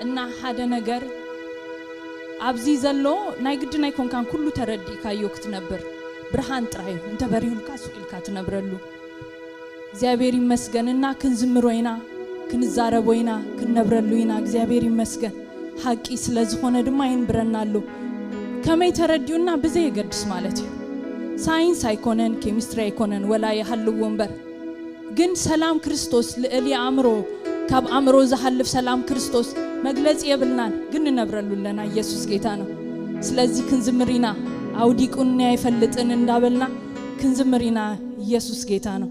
እና ሓደ ነገር አብዚ ዘሎ ናይ ግድ ናይ ኮንካን ኩሉ ተረዲ ካዮክት ነበር ብርሃን ጥራዩ እንተ በሪሁልካ ሱኢልካ ትነብረሉ እግዚአብሔር ይመስገንና ክንዝምሮይና ክንዛረቦይና ክንነብረሉይና እግዚአብሔር ይመስገን ሐቂ ስለዝኾነ ድማ ይንብረናሉ ከመይ ተረዲውና በዘ ይገድስ ማለት እዩ ሳይንስ አይኮነን ኬሚስትሪ አይኮነን ወላ ያህልው ወንበር ግን ሰላም ክርስቶስ ለእሊ አምሮ ካብ አምሮ ዘሐልፍ ሰላም ክርስቶስ መግለጽ የብልናን ግን ነብረሉልና ኢየሱስ ጌታ ነው ስለዚህ ክንዝምሪና አውዲቁን ያይፈልጥን እንዳበልና ክንዝምሪና ኢየሱስ ጌታ ነው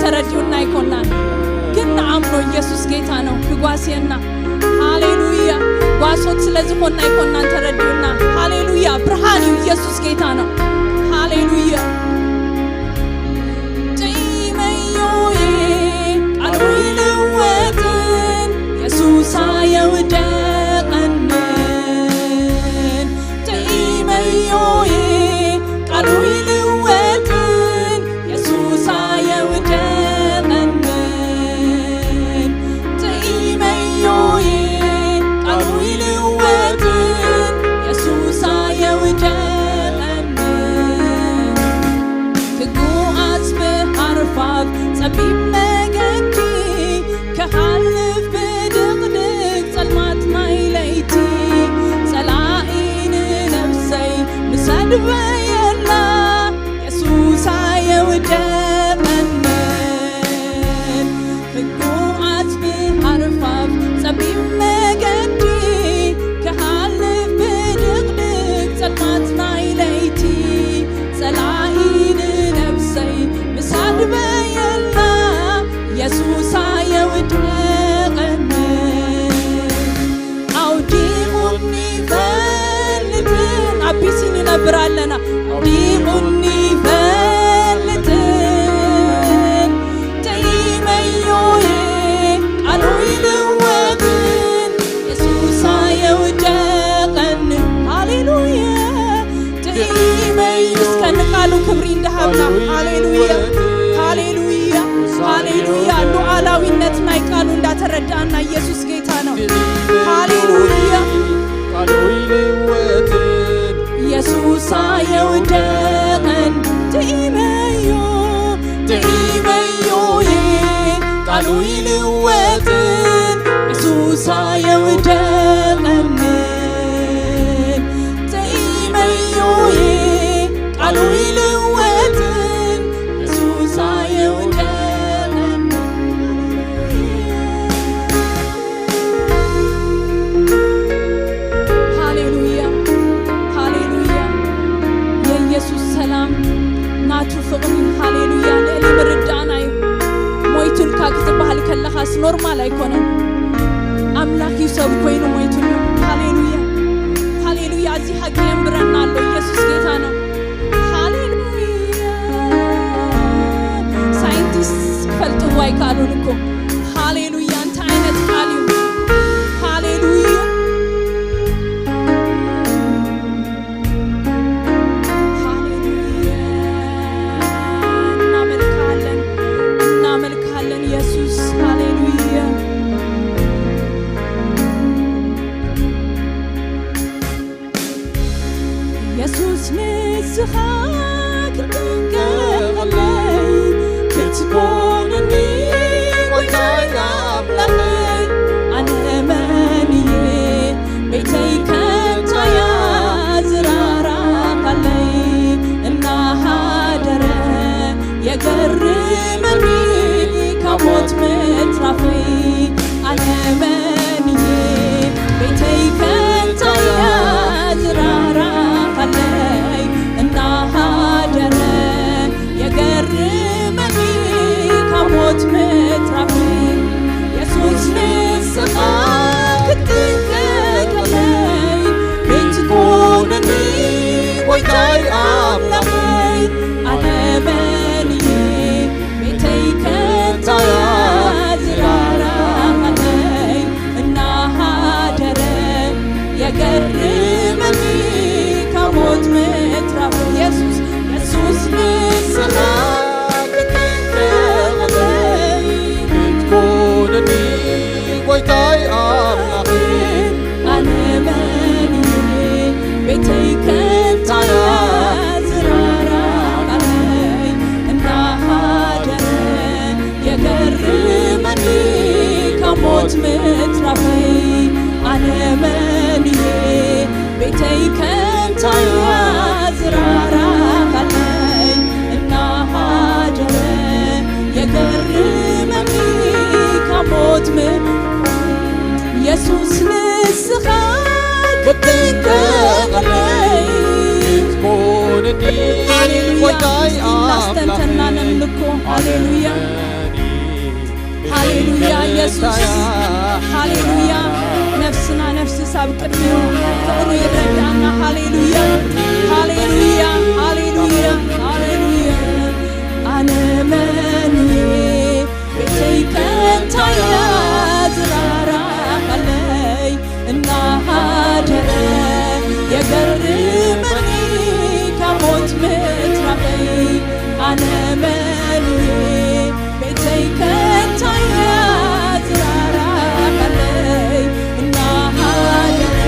ተረዲውና ይኮናን ግን አምኖ ኢየሱስ ጌታ ነው ክጓሴና ሃሌሉያ ጓሶት ስለዚህ ሆና ይኮናን ተረዲውና ሃሌሉያ ብርሃን ኢየሱስ ጌታ ነው ሃሌሉያ ጤመዮዬ ቃሉ ይለወጥን ኢየሱስ አይወደቀን ጤመዮዬ ቃሉ ይለወጥን ኢየሱስ አይወደቀን ጤመዮዬ ቃሉ ይለወጥን ኢየሱስ አይወደቀን ክጉዓዝ ብሃርፋፍ ጸቢብ መገዲ ከሃልፍ ብድቕድቕ ጸልማት ናይ ለይቲ ጸላኢን ነፍሰይ ምሰድበየላ ኢየሱስ አይወደቀን ክጉዓዝ ብሃርፋፍ ጸቢብ መገዲ ከሃልፍ ብድቕድቕ ጸልማት ናይ ለይቲ ጸላኢን ነፍሰይ ምሰድበየላ ኢየሱስ አይወደቀን አውዲሙኒ ፈልጥን አቢሲን ይነብራለና አውዲሙኒ ፈልጥን ጤመዮዬ ቃሉ ይለወጥን ኢየሱስ አይወደቀን ሃሌሉያ ጤመዮ እስከን ቃሉ ክብሪ እንደሃብና ሃሌሉያ ሃሌሉያ ሃሌሉያ ሉዓላዊነት ናይ ቃሉ እንዳተረዳና ኢየሱስ ጌታ ነው ሃሌሉያ ቃሉ ይለወጥን ኢየሱስ አይወደቀን ጤመዮዬ ቃሉ ይለወጥን ኢየሱስ አይወደቀን ጤመዮዬ ቃሉ ይለወጥን ኢየሱስ አይወደቀን ሃሌሉያ ሃሌሉያ የኢየሱስ ሰላም ናቱ ፍቕሪ ሃሌሉያ ልዕሊ ምርዳእናዩ ሞይቱልካ ክትበሃል ከለኻስ ኖርማል ኣይኮነን ኣምላኽ እዩ ሰብ ኮይኑ ሞይቱሉ ሃሌሉያ ሃሌሉያ እዚ ሓቂ የንብረና ኣሎ ኢየሱስ ጌታ ነው ሃሌሉያ ሳይንቲስት ክፈልጥዎ ኣይከኣሉን እኮ ሃሌሉያ እንታይ ዓይነት ቃል እዩ ሃሌሉያ ሃሌሉያ እናመልክሃለን ኢየሱስ ሃሌሉያ ኢየሱስ ንስኻ ክትንቀቐለይ ክትኮንኒ ጎይታዬ ኣምላኸይ ኣነ መንየ ቤተይ ከንታያ ዝራራቐለይ እናሃደረ የገርመኒ ካብ ሞት ምትራፈይ ኣነ መንየ ቤተይ ከንታያ ዝራራቐለይ እናሃደረ የገርመኒ ካብ ሞት ምትራፈይ ኢየሱስ ንስኻ ክትንቀቐለይ ክትኮንኒ ጎይታዬ ኣምላኸይ ኣነ መንየ ቤተይ ከንታያ ዝራራቐለይ እናሃደረ የገርመኒ ካብ ሞት ምትራፈይ ኢየሱስ ንስኻ ክትንቀቐለይ ክትኮንኒ ጎይታዬ ኣምላኸይ ኣነ መንየ ቤተይ ከንታያ ዝራራቐለይ እናሃደረ የገርመኒ ካብ ሞት ምትራፈይ ኣነ መንየ ቤተይ ከንታያ ዝራራቐለይ እናሃደረ የገርመኒ ካብ ሞት ኢየሱስ ንስኻ ክትንቀቐለይ ክትኮንኒ ጎይታዬ እናስተንተና ነምልኮ ሃሌሉያ ኢየሱስ ሃሌሉያ ነፍስና ነፍስ ሳብ ቅድሚው ፍቅሩ ይረዳና ሃሌሉያ ሃሌሉያ ሃሌሉያ ሃሌሉያ አነመኒ ቤተይ ከንታያ ዝራራ ካለይ እና ሃደረ የገርመኒ ከሞት ምትራፈይ አነመኒ ቤተይ ከንታያ ዝራራ ካለይ እና ሃደረ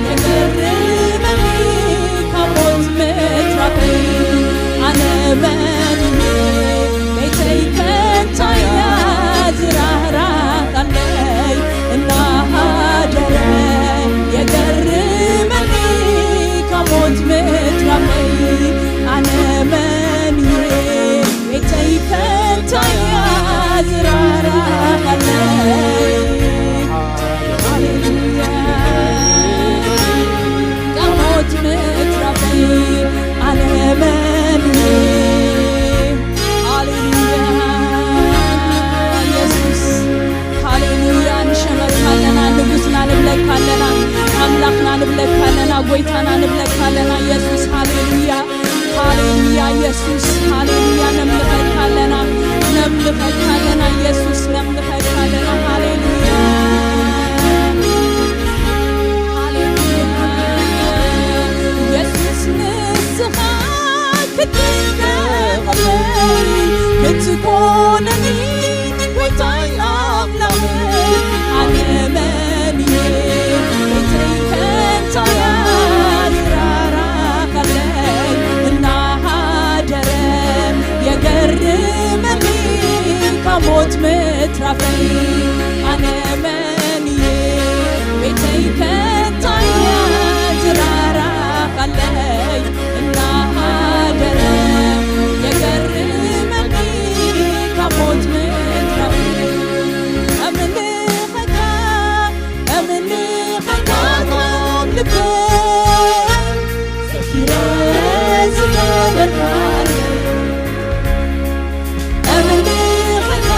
የገርመኒ ከሞት ምትራፈይ አነመኒ ቤተይ ከንታያ ዝራራ ካለይ እና ሃደረ የገርመኒ ከሞት ምትራፈይ አነመኒ ቤተይ ከንታያ ዝራራ ካለይ ሃሌሉያ ከሞት ምትራፈይ አነመኒ ሃሌሉያ ኢየሱስ ሃሌሉያ ንሸመርካለና ንጉስና ንብለካለና አምላክና ንብለካለና ጎይታና ንብለካለና ኢየሱስ ሃሌሉያ ሃሌሉያ ኢየሱስ ሃሌሉያ ነምልከካለና ነምልከካለና ኢየሱስ ነምልከካለና ሃሌሉያ ሃሌሉያ ኢየሱስ ንስኻ ክትቀበለይ ክትኮነኒ ጎይታይ አምላኸይ አነመኒ ቤተይ ከንታያ ዝራራ ካለይ እና ሃደረ የገርመኒ ከሞት ምትራፈይ አነመኒ ቤተይ ከንታያ ዝራራ ካለይ እና ሃደረ የገርመኒ ከሞት ምትራፈይ أمليخك قبلك سكيرة زكاة أمليخك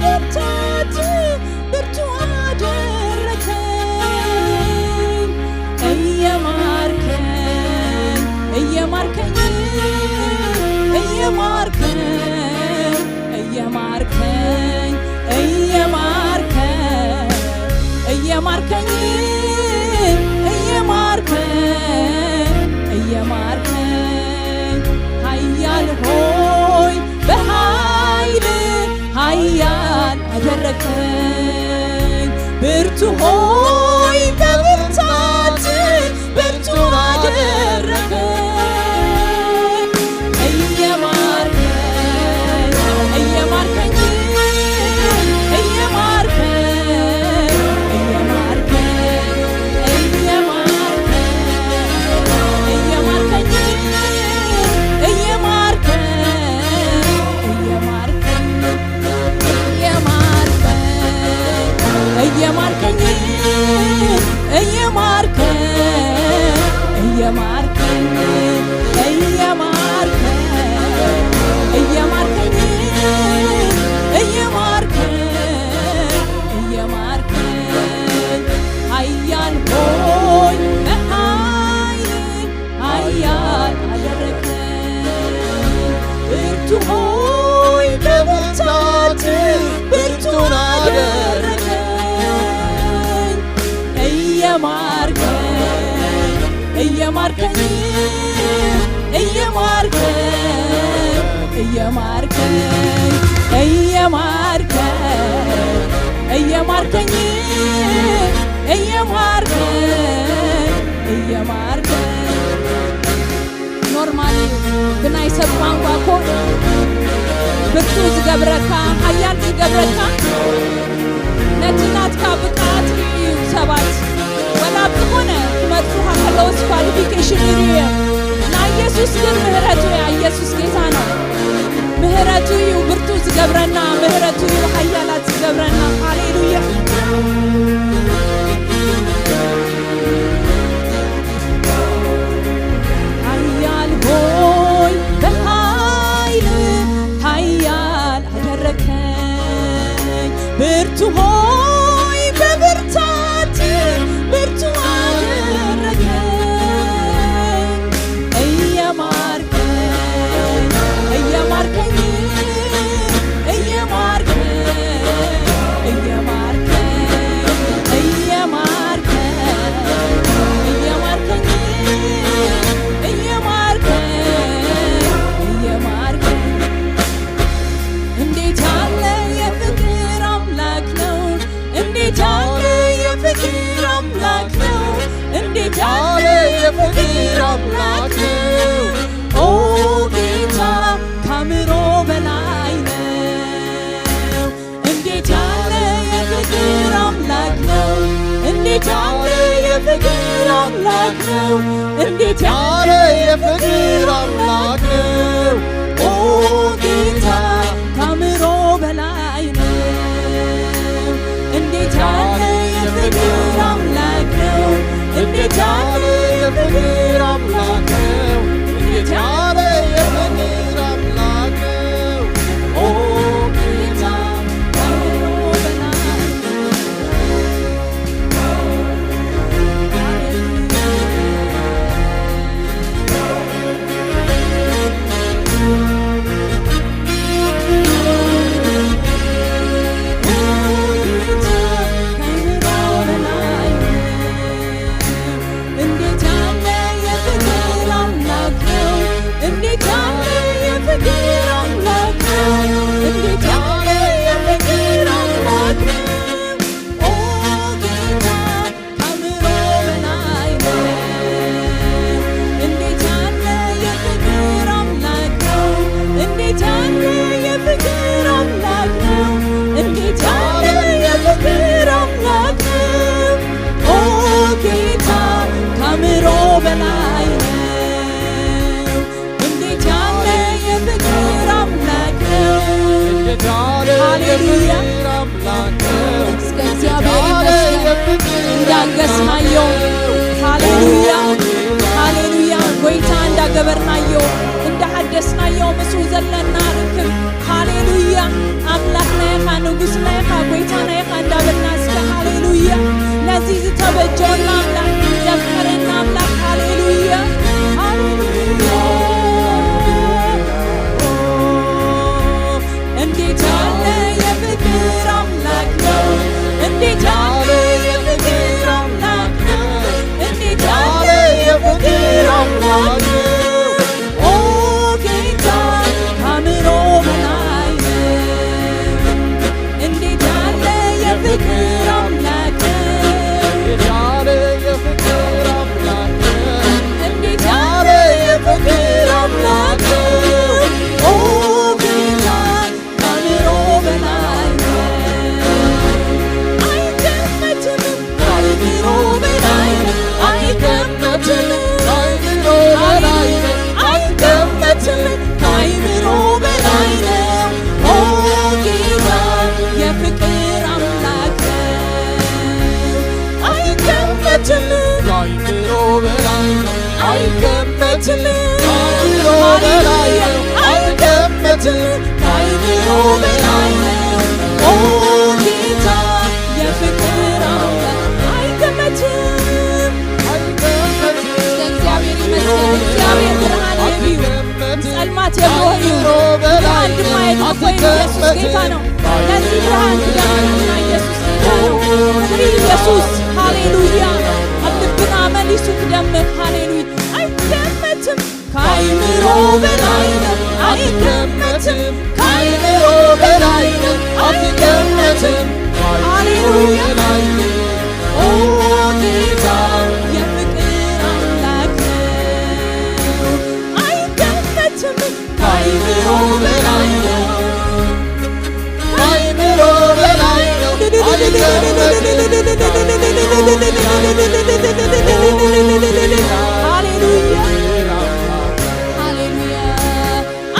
በብርታት ብርቱ አደረከኝ እየማርከኝ እየማርከኝ እየማርከኝ እየማርከኝ እየማርከኝ እየማርከኝ እየማርከኝ ኃያል ሆይ በኃይል ኃያል አደረከኝ ብርቱ ሆይ በብርታት ብርቱ አደረከኝ እየማርከኝ እየማርከኝ እየማርከኝ እየማርከኝ እየማርከኝ እየማርከኝ ኖርማሊ ብናይ ሰብ ቋንቋ እኮ ብርቱ ዝገብረካ ሓያል ዝገብረካ ነቲ ናትካ ብቃት እዩ ሰባት ወላ ብኾነ ክመርፁኻ ከለዉ ኳሊፊኬሽን እዩ ናይ ኢየሱስ ግን ምህረቱ እያ ኢየሱስ ጌታ ነው ምህረቱ እዩ ብርቱ ዝገብረና ምህረቱ እዩ ሓያላት ዝገብረና ሃሌሉያ ሓያል ሆይ በኃይል ኃያል አደረከኝ ብርቱ ሆይ በብርታት ብርቱ አደረከኝ እየማርከኝ እየማርከኝ ያለ የፍቅር አምላክ ነው ኦ ጌታ ካምሮ በላይ ነው እንዴት ያለ የፍቅር አምላክ ነው እንዴት ያለ የፍቅር አምላክ ነው እንዴት ያለ የፍቅር አምላክ ነው ኦ ጌታ ካምሮ በላይ ነው እንዴት ያለ የፍቅር አምላክ ነው እንዴት ያለ የፍቅር አምላክ ነው እንዴት ያለ የፍቅር አምላክ ነው ኦ ጌታ ካምሮ በላይ እንዳገስናዮ ሃሌሉያ ሃሌሉያ ጎይታ እንዳገበርናዮ እንዳሐደስናዮ ምስኡ ዘለና ርክብ ሃሌሉያ አምላክ ናይኻ ንጉስ ናይኻ ጎይታና ኢኻ እንዳበልና እስከ ሃሌሉያ ነዚ ዝተበጀወና አምላክ ዘፍቀረና አምላክ ሃሌሉያ ሃሌሉያ እንዴት ያለ የፍቅር አምላክ ነው እንዴት ያለ የፍቅር አምላክ ነው እንዴት ያለ የፍቅር አምላክ ነው ፍቅር አምላክ እንዴት ያለ የፍቅር አምላክ እንዴት ያለ የፍቅር አምላክ ኦ ጌታ ከአእምሮ በላይ አይገመትም ከአእምሮ በላይ አይገመትም ከአእምሮ በላይ አይገመትም ከአእምሮ በላይ ኦ ጌታ የፍቅር ከአእምሮ በላይ አይገመትም ከአእምሮ በላይ አይገመትም ከአእምሮ በላይ ኦ ጌታ የፍቅር አምላክ አይገመትም እግዚአብሔር ይመስገን እግዚአብሔር ብርሃን የቢዩ ጸልማት የብሮዩ ብርሃን ድማየት አቆይ ኢየሱስ ጌታ ነው ለዚህ ብርሃን ትዳምና ኢየሱስ ጌታ ነው ኢየሱስ ሃሌሉያ አልብና መልሱ ትደምር ሃሌሉያ አይገመትም ከአእምሮ በላይ አይገመትም ከአእምሮ በላይ አይገመትም ሃሌሉያ ኦ ጌታ የፍቅር አምላክ አይገመትም ከአእምሮ በላይ ከአእምሮ በላይ ሃሌሉያ ሃሌሉያ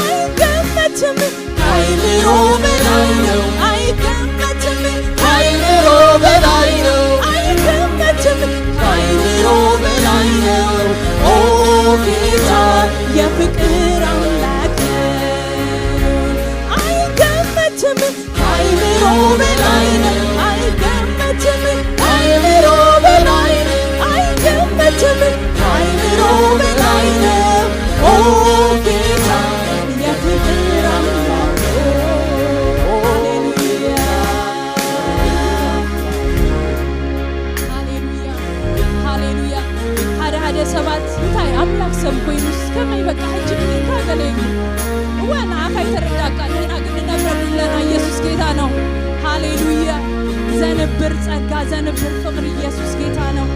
አይገመትም ከአእምሮ በላይ አይገመትም ከአእምሮ በላይ አይገመትም ከአእምሮ በላይ ኦ ጌታ የፍቅር አምላክ አይገመትም ከአእምሮ በላይ አይገመትም ከአእምሮ በላይ አይገመትም ከአእምሮ በላይ ኦ ጌታ የፍቅር አምላክ ሃሌሉያ ሃሌሉያ ሃሌሉያ ሓደ ሰባት እንታይ አምላክ ሰብ ኮይኑስ ከመይ በቃ እጅግ ታገለኝ ወና አካይ ተረዳቃ ለና ግን ነብረልና ኢየሱስ ጌታ ነው ሃሌሉያ ዘንብር ጸጋ ዘንብር ፍቅር ኢየሱስ ጌታ ነው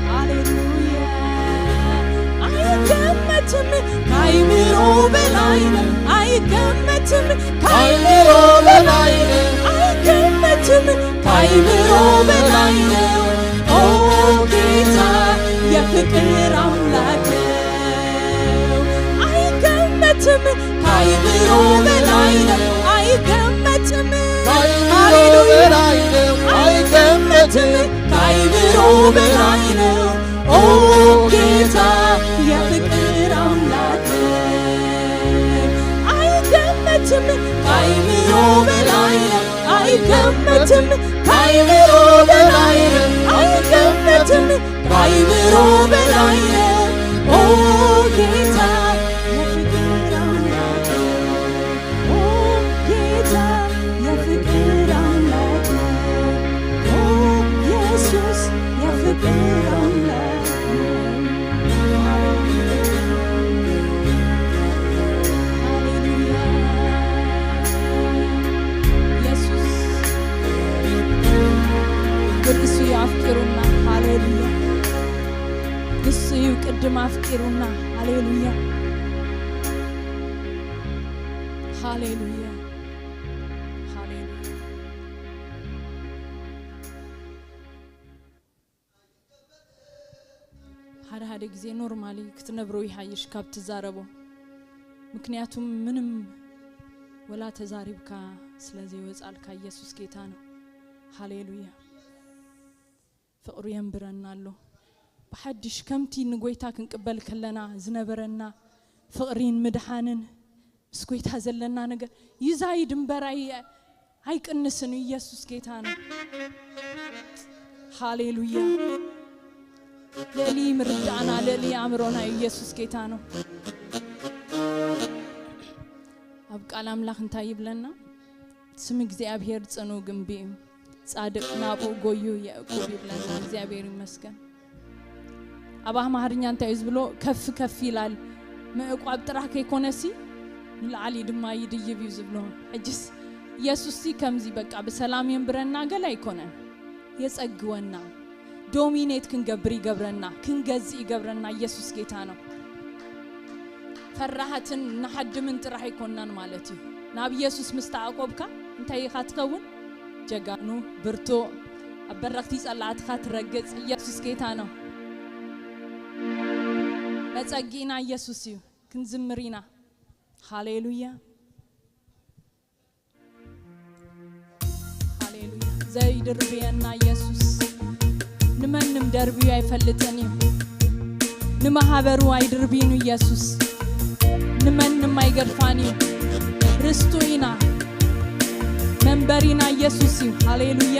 ሃሌሉያ አይገመትም ከአእምሮ በላይ አይገመትም ከአእምሮ በላይ አይገመትም ከአእምሮ በላይ ኦ ጌታ የፍቅር አምላክ አይገመትም ከአእምሮ በላይ አይገመትም ከአእምሮ በላይ አይገመትም ከአእምሮ በላይ ኦ ጌታ የፍቅር አምላክ አይገመትም ከአእምሮ በላይ አይገመትም ከአእምሮ በላይ አይገመትም ከአእምሮ በላይ ኦ ጌታ የፍቅር አምላክ ኦ ጌታ የፍቅር አምላክ ኦ ኢየሱስ የፍቅር አምላክ ሃሌሉያ ኢየሱስ ቅዱስ ያፍቅሩና ሃሌሉያ እሱ ይቅድም አፍቅሩና ሃሌሉያ ሃሌሉያ ሃሌሉያ ሓደ ጊዜ ኖርማሊ ክትነብሮ ይሐይሽ ካብ ትዛረቦ ምክንያቱም ምንም ወላ ተዛሪብካ ስለዚህ ወጻልካ ኢየሱስ ጌታ ነው ሃሌሉያ ፍቅሩ የንብረናሎ بحدش كمتي نقويتا كنقبل كلنا زنبرنا فقرين مدحانن مسكويتا زلنا نقر يزايد مبراي አይቀንስን ኢየሱስ ጌታ ነው ሃሌሉያ ለሊ ምርዳና ለሊ አምሮና ኢየሱስ ጌታ ነው አብቃል አምላክ እንታይ ይብለና ስም እግዚአብሔር ጽኑ ግንቢ ጻድቅ ናቦ ጎዩ ያዕቆብ ይብለና እግዚአብሔር ይመስገን አባህ ማህርኛ እንታይ ይዝብሎ ከፍ ከፍ ይላል መዕቋብ ጥራከ ይኮነሲ ለዓሊ ድማ ይድይብ ይዝብሎ እጅስ ኢየሱስ ከምዚ በቃ በሰላም ይንብረና ገላ ይኮነን የጸግወና ዶሚኔት ክንገብር ይገብረና ክንገዝ ይገብረና ኢየሱስ ጌታ ነው ፈራሃትን ንሐድምን ጥራህ ይኮናን ማለት እዩ ናብ ኢየሱስ ምስተዓቆብካ እንታይ ይኻትከውን ጀጋኑ ብርቶ አበረክቲ ጸላትካ ትረግጽ ኢየሱስ ጌታ ነው መጸጊና ኢየሱስ እዩ ክንዝምሪና ሃሌሉያ ሃሌሉያ ዘይድርብየና ኢየሱስ ንመንም ደርቢዩ አይፈልጠኒ ንማህበሩ አይድርቢኑ ኢየሱስ ንመንም አይገርፋኒ ርስቱይና መንበሪና ኢየሱስ ሃሌሉያ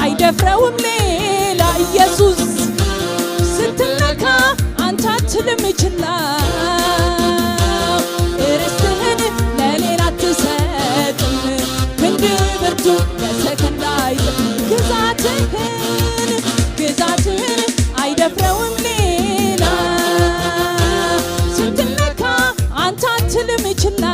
አይደፍረውም ሌላ ኢየሱስ ስትነካ አንተ አትልምችላ ርስትህን ለሌላ አትሰጥም ክንድ ብርቱ በሰከንድ አይጥም ግዛትህን አይደፍረውም ሌላ ስትነካ አንተ አትልምችላ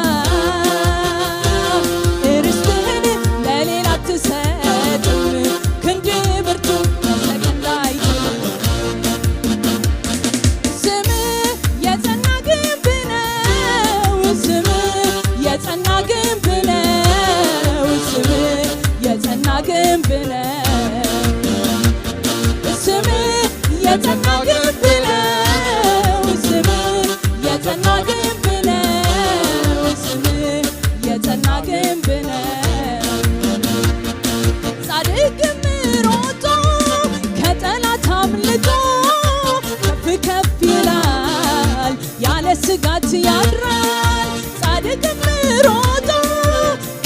ስጋት ያድራል ጻድቅ ምሮጦ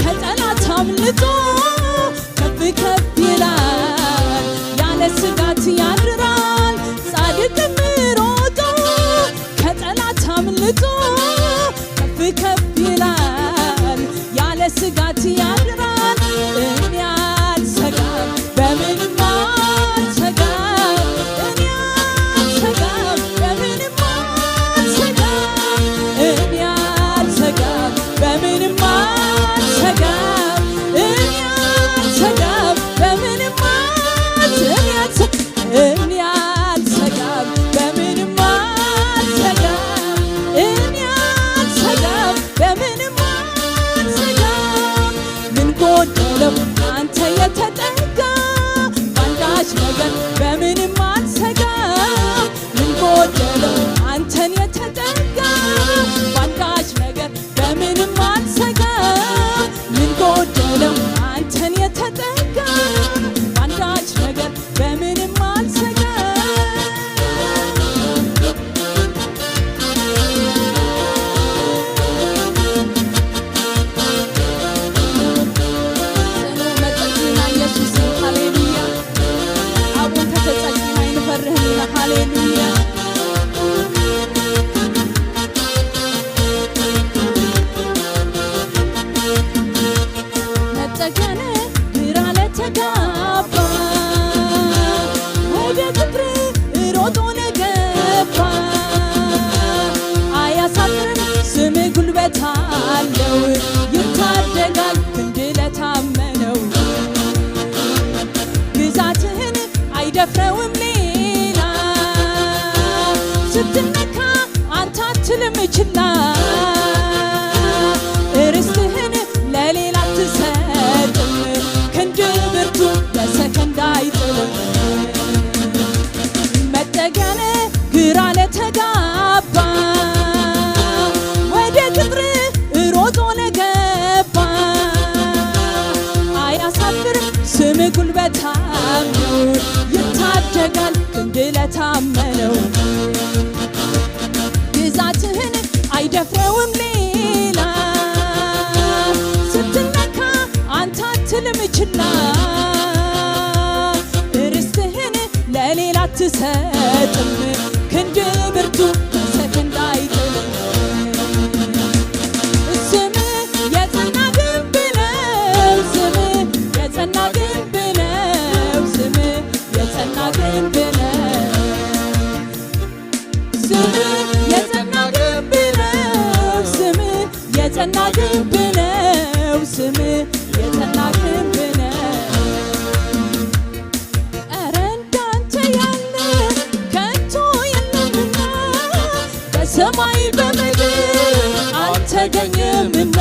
ከጠላት አምልጦ ከፍ ከፍ ይላል ያለ ስጋት ያድራል ጻድቅ ምሮጦ ከጠላት አምልጦ ከፍ ከፍ ይላል ምን ጎደለው አንተን የተጠጋ አንዳች ነገር በምንም አልሰጋ ሃሌሉያ መጠገነ ግራ ለተጋባ ወደ ክብር ሮጦ ለገባ አያሳፍርም ስም ጉልበት አለው ይታደጋል ክንድ ለታመነው ግዛትህን አይደፍረውም ስትነካ አንተ አትልም ችላ ርስትህን ለሌላ አትሰጥም ክንድ ብርቱ በሰከንድ አይጥልም መጠጊያነ ግራ ለተጋባ ወደ ክብር ሮጦ ለገባ አያሳፍርም ስም ጉልበታም ነው ይታደጋል ክንድ ለታመነው ግዛትህን አይደፍረውም ሌላ ስትነካ አንተ አትልም ችላ ርስትህን ለሌላ አትሰጥም ክንድ ብርቱ በሰከንድ አይጥልም ስምህ የጸና ግንብ ነው ስምህ የጸና ግንብ ነው ስምህ የጸና ግንብ ነው ስምህ የጸና ግንብ ነው ስምህ የጸና ግንብ ነው ኧረ እንዳንተ ያለ ከቶ የለምና በሰማይ በምድር አልተገኘምና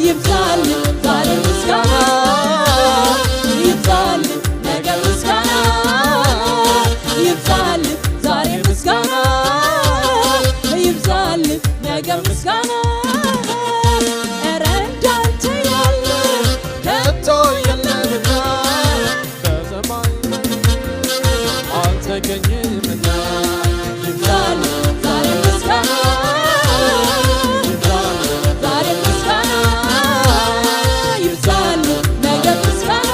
ይብዛል ዛሬ ምስጋና ይብዛል ነገ ምስጋና ይብዛል ዛሬ ምስጋና ይብዛል ነገ ምስጋና ኧረ እንዳንተ ያለ ከቶ የለምና በሰማይ አልተገኘምና ይብዛል ዛሬ ምስጋና ይብዛል ዛሬ ምስጋና ይብዛል ነገ ምስጋና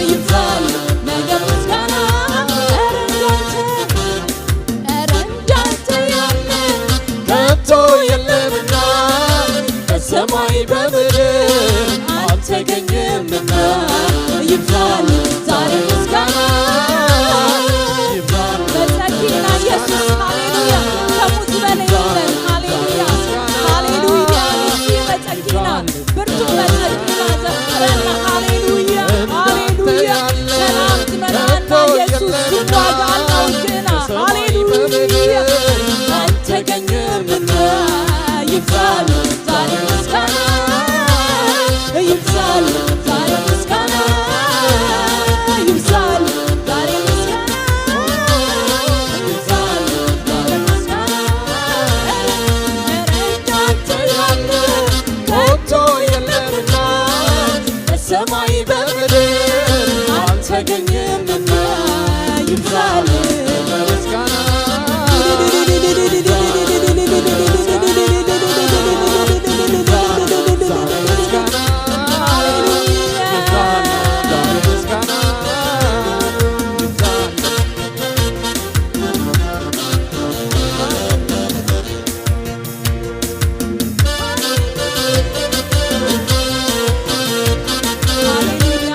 ይብዛል ነገ ምስጋና ኧረ እንዳንተ ያለ ከቶ የለምና በሰማይ በምድር አልተገኘምና ይብዛል ዛሬ ምስጋና ይብዛል በጸጊና ኢየሱስ ሃሌሉያ ከሙት በላይ የለም ሃሌሉያ ሃሌሉያ እሱ በጸጊና ብርቱ በጸጊና ዘፍረና ሃሌሉያ ሃሌሉያ ሰላም ትመጣና ኢየሱስ ዋጋ አለው ግና ሃሌሉያ አልተገኘምና ይብዛል ዛሬ ምስጋና ይብዛል ዛሬ ምስጋና ይብዛል ዛሬ ምስጋና ይብዛል ዛሬ ምስጋና ኧረ እንዳንተ ያለ ከቶ የለምና በሰማይ በምድር አልተገኘምና ይብዛል በምስጋና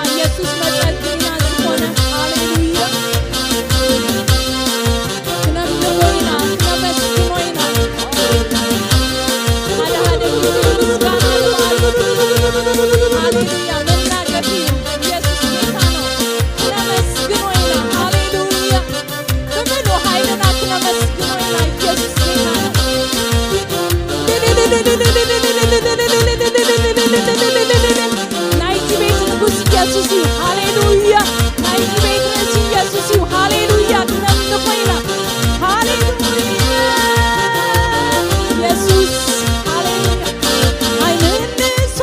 ኢየሱስ መጸግና ዝኾነ ሃሌሉያ ክነምንወይና ክነመስግኖይና ሓደ ሓደ ምስጋና ሃሌሉያ መናገር እዩ ኢየሱስ ጌታ ነው ክነመስግኖይና ሃሌሉያ ብምሉ ኃይልና ክነመስግኖይና ኢየሱስ ጌታ ነው ናይቲ ቤት ንጉስ ኢየሱስ እዩ ሃሌሉያ ናይቲ ቤት ርእሲ ኢየሱስ እዩ ሃሌሉያ ክነምንኾይና ሃሌሉያ ኢየሱስ ሃሌሉያ ዓይንን ንሶ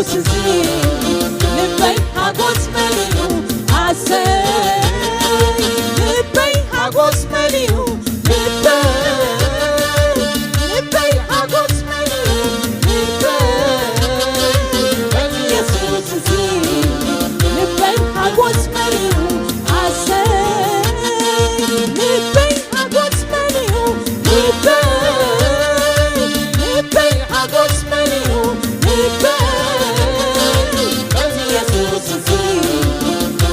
ኢየሱስ ሲል ልበይ ሀጎስ መሊሁ አሰይ ልበይ ሀጎስ መሊሁ ልበይ ሀጎስ መሊሁ ኢየሱስ ሲል ልበይ ሀጎስ መሊሁ አሰይ ልበይ ሀጎስ መሊሁ ልበይ ሀጎስ መሊሁ ኢየሱስ ሲል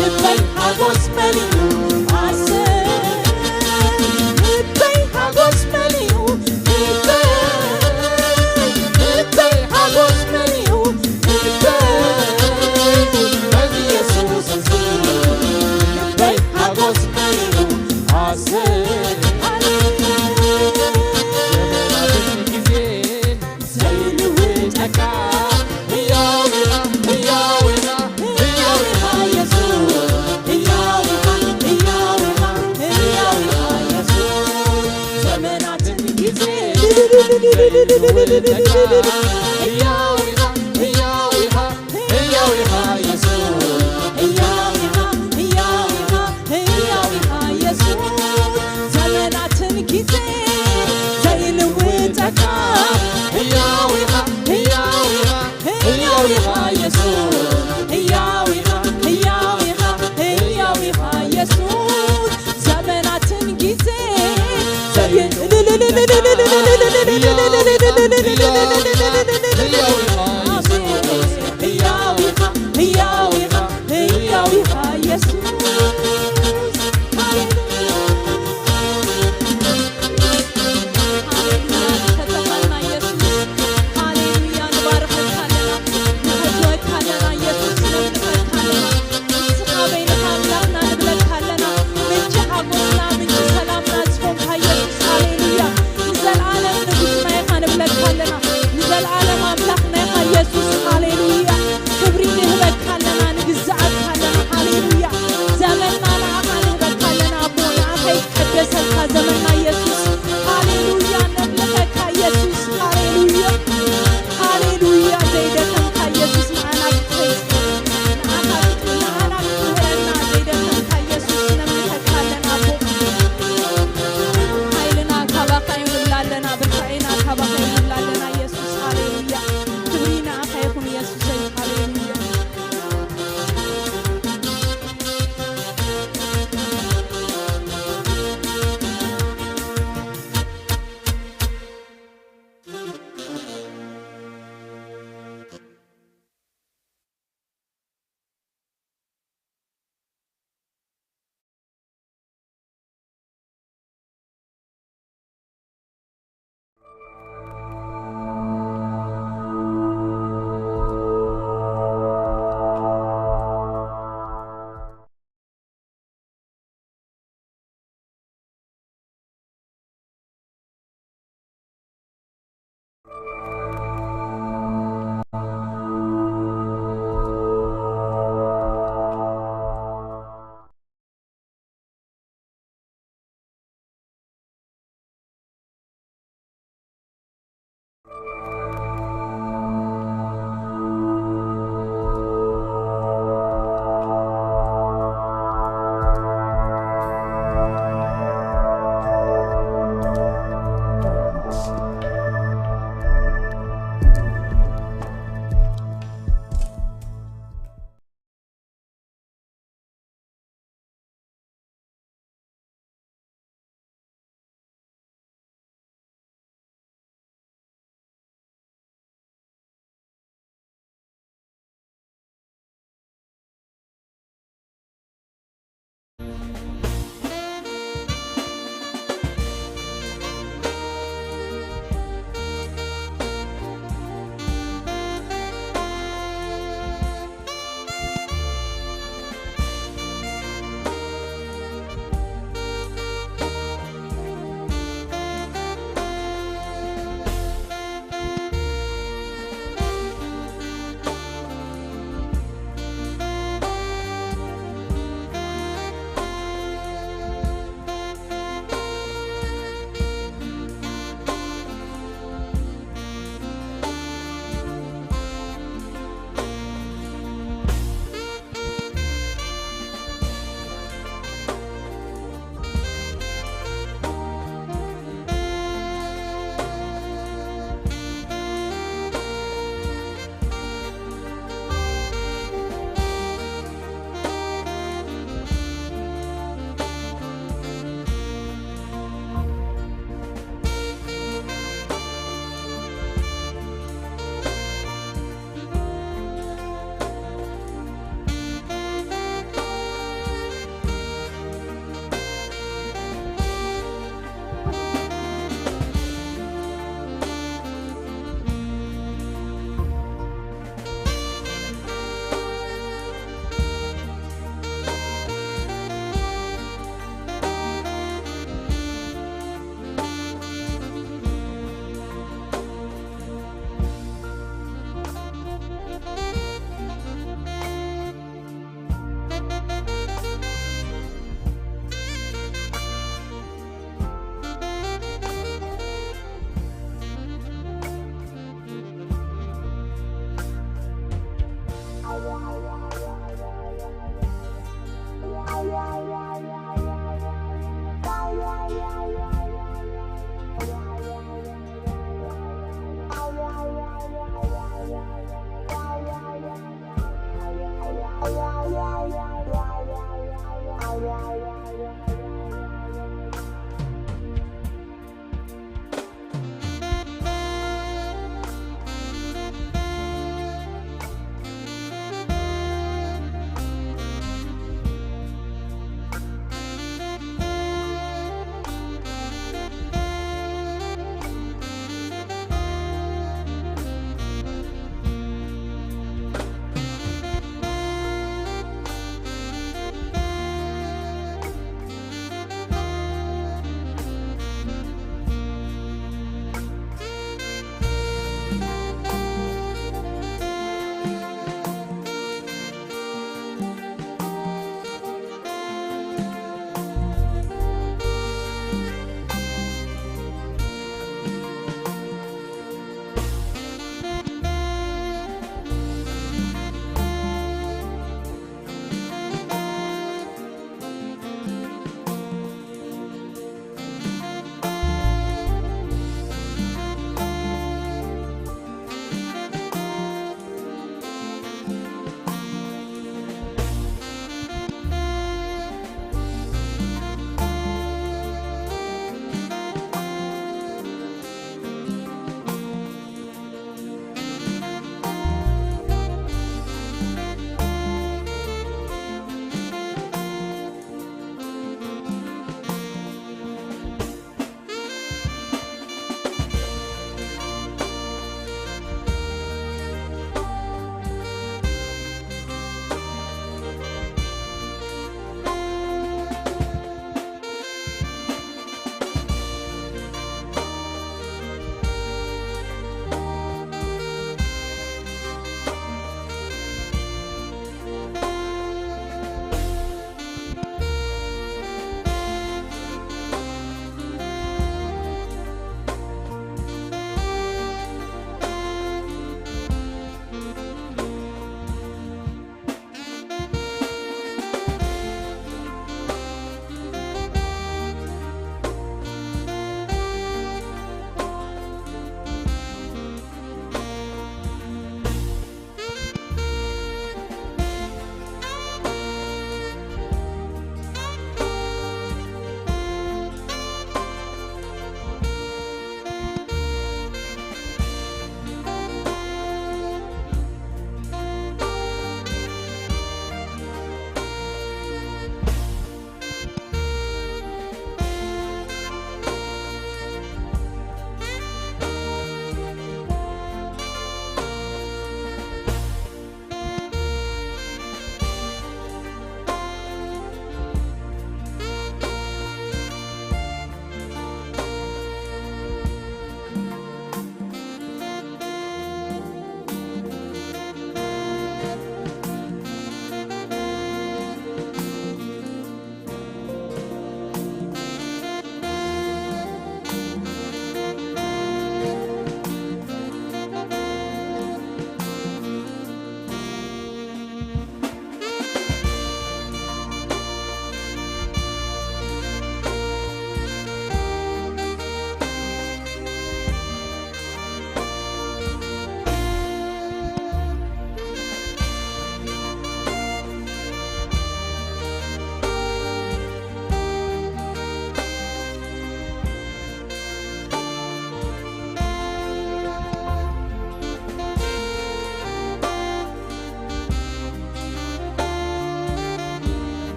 ልበይ ሀጎስ መሊሁ አሰይ ልበይ ሀጎስ መሊሁ ልበይ ሀጎስ መሊሁ ኢየሱስ ሲል ልበይ ሀጎስ መሊሁ አሰይ ዘመናትን ጊዜ ዘይልውጠካ ዘመናትን ጊዜ ዘመንና ኢየሱስ ሃሌሉያ ነብለካ ኢየሱስ ሃሌሉያ ሃሌሉያ ዘይደከምካ ኢየሱስ ናናክተይ ናናክተይና ዘይደከምካ ኢየሱስ ነምለካለና አቦ ኃይልና ካባካ ይሁንላለና ብርታይና ካባካ ይሁንላለና ኢየሱስ ሃሌሉያ ክብሪና አካይሁን ኢየሱስ ሃሌሉያ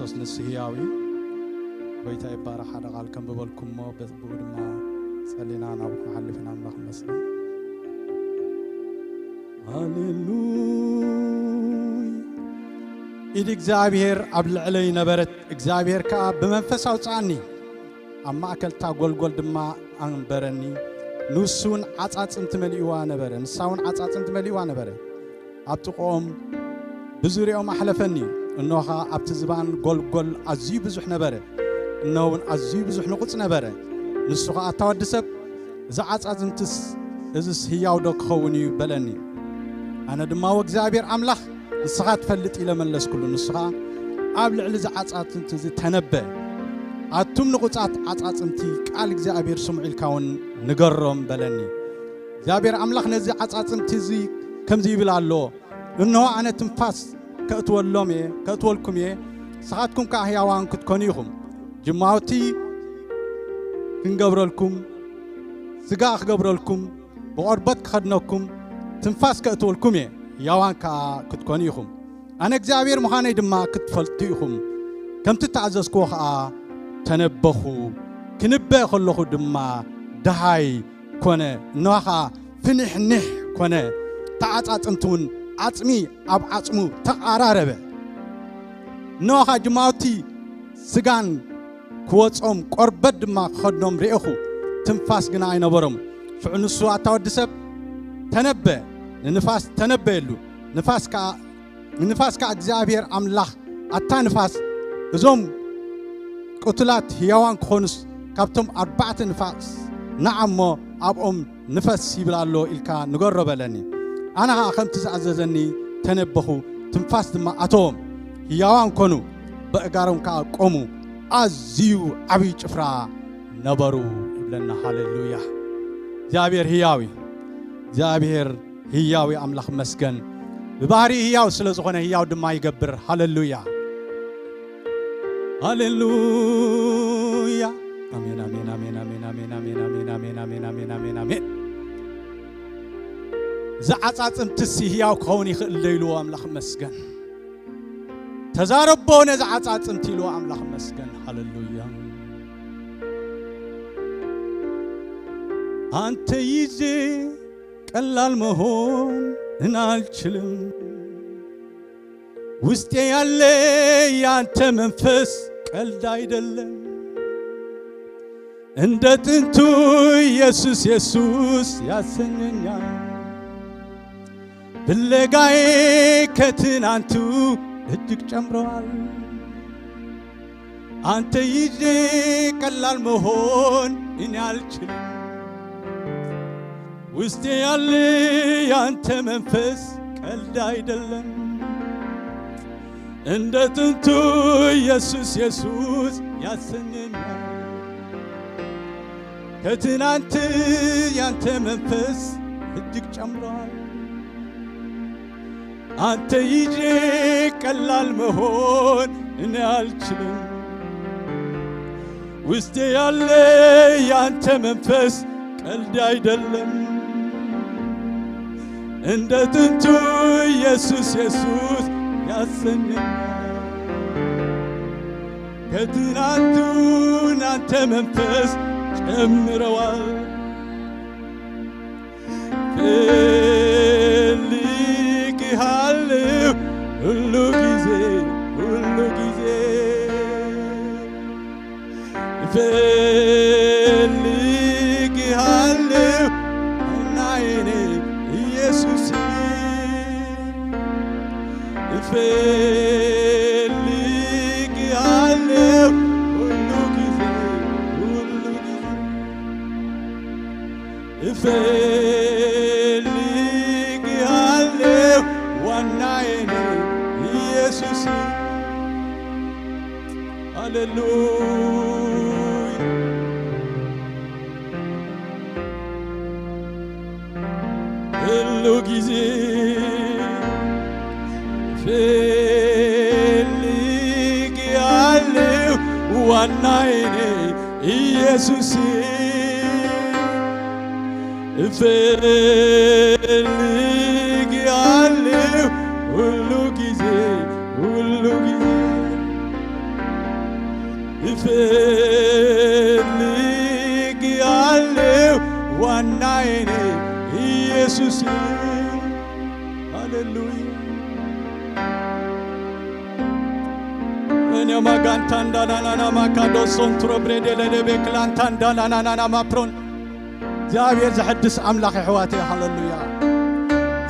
ክርስቶስ ንስህያዊ ወይታ ይባረክ ሓደ ቃል ከም በበልኩም ሞ በድማ ጸሊና ናብ ሓልፍና አምላክ መስገን ሃሌሉያ ኢድ እግዚአብሔር ኣብ ልዕለይ ነበረት እግዚአብሔር ከ በመንፈሳው ጻኒ ኣብ ማእከልታ ጎልጎል ድማ አንበረኒ ንሱን ዓጻጽምት መልኢዋ ነበረ ንሳውን ዓጻጽምት መልኢዋ ነበረ ኣብ ጥቆም ብዙሪኦም አሕለፈኒ እነሆ ኣብቲ ዝባን ጎልጎል ኣዝዩ ብዙሕ ነበረ እነሆውን ኣዝዩ ብዙሕ ንቁጽ ነበረ ንሱ ኸ ኣታወድሰብ እዚ ዓጻጽምትስ እዝስ ህያው ዶ ክኸውን እዩ በለኒ ኣነ ድማ ወእግዚአብሔር ኣምላኽ ንስኻ ትፈልጥ ኢለ መለስኩሉ ንስኻ ኣብ ልዕሊ ዓጻጽምቲ ዝተነበ ኣቱም ንቁጻት ዓጻጽምቲ ቃል እግዚአብሔር ስምዒልካውን ንገሮም በለኒ እግዚአብሔር ኣምላኽ ነዚ ዓጻጽምቲ እዚ ከምዚ ይብል ኣሎ እነሆ ኣነ ትንፋስ ከእትወልኩም ስኻትኩም ከ ህያዋን ክትኮኑ ኢኹም ጅማውቲ ክንገብረልኩም ስጋ ክገብረልኩም ብቆርበት ክኸድነኩም ትንፋስ ከእትወልኩም ህያዋን ክትኮኑ ኢኹም ኣነ እግዚአብሔር ምዃነይ ድማ ክትፈልጡ ኢኹም ከምቲ ተኣዘዝክዎ ከዓ ተነበኹ ክንበ ከለኹ ድማ ደሃይ ኮነ እነሆ ፍንሕንሕ ኮነ ተዓጻጽምቱን ዓጽሚ ኣብ ዓጽሙ ተቃራረበ እነሆ ጅማውቲ ስጋን ክወጾም ቆርበት ድማ ክኸድኖም ርኢኹ ትንፋስ ግና ኣይነበሮም ሽዑ ንሱ ኣታወድሰብ ተነበ ንንፋስ ተነበየሉ ንፋስ ከ እግዚአብሔር ኣምላኽ ኣታ ንፋስ እዞም ቁትላት ህያዋን ክኾኑስ ካብቶም 4 ንፋስ ንዓሞ ኣብኦም ንፈስ ይብላሎ ኢልካ ንገሮ በለኒ ኣነ ከምቲ ዝኣዘዘኒ ተነበኹ ትንፋስ ድማ ኣቶም ህያዋን ኮኑ በእጋሮም ከ ቆሙ ኣዝዩ ዓብይ ጭፍራ ነበሩ ይብለና ሃሌሉያ እግዚአብሔር ህያዊ ኣምላኽ መስገን ብባህሪ ህያው ስለ ዝኾነ ህያው ድማ ይገብር ሃሌሉያ ሃሌሉያ አሜን አሜን አሜን አሜን አሜን አሜን አሜን አሜን አሜን አሜን አሜን አሜን زعጻጽምትስ ህያው ክኸውን ይኽእል ለይልዎ ኣምላኽ መስገን ተዛረቦ ነዝዓጻጽምት ኢልዎ ኣምላኽ መስገን ሃሌሉያ አንተ ይዤ ቀላል መሆን እናልችልም ውስጤ ያለ ያንተ መንፈስ ቀልድ አይደለም እንደ ጥንቱ ኢየሱስ ያሰኘኛል ብለጋዬ ከትናንቱ እጅግ ጨምሯል አንተ ይዤ ቀላል መሆን እኔ አልችልም ውስጤ ያለ ያንተ መንፈስ ቀልድ አይደለም እንደ ጥንቱ ኢየሱስ ያሰኘኛል ከትናንት ያንተ መንፈስ እጅግ ጨምሯል አንተ ይዤ ቀላል መሆን እኔ አልችልም ውስጤ ያለ ያንተ መንፈስ ቀልድ አይደለም እንደ ጥንቱ ኢየሱስ ያሰኘኛል ከትናንቱ ያንተ መንፈስ ጨምረዋል ፈልግሃለሁ ሁሉ ጊዜ ፈልግሃለሁ ናይኔ ኢየሱስ ፈልግሃለሁ ሁሉ ጊዜ ፈልግሃለሁ ዋናዬ ኢየሱስ ሃሌሉያ ሁሉ ጊዜ ፈልግሃለሁ ዋናዬ ኢየሱስ ፈልግሃለሁ ሁሉ ጊዜ እፈልግ ያለው ዋናዬ ኢየሱስ ሃሌሉያ እኔ ማጋንታ እንዳናናና ማካዶ ሶንትሮ ብሬዴ ለደቤ ክላንታ እንዳናናና ማፕሮን እግዚአብሔር ዘሐድስ አምላክ ሕዋቴ ሃሌሉያ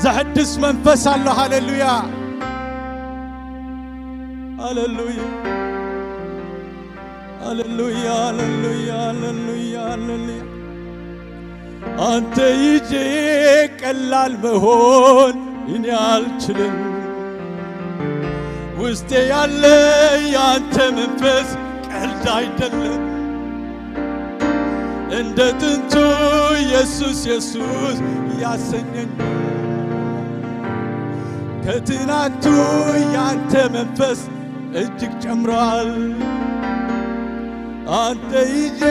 ዘሐድስ መንፈስ አለ ሃሌሉያ ሃሌሉያ ሃሌሉያ ሃሌሉያ ሃሌሉያ ሃሌሉያ አንተ ይዤ ቀላል መሆን እኔ አልችልም ውስጤ ያለ ያንተ መንፈስ ቀልድ አይደለም እንደ ጥንቱ ኢየሱስ ኢየሱስ ያሰኘኝ ከትናንቱ ያንተ መንፈስ እጅግ ጨምሯል አንተ ይዤ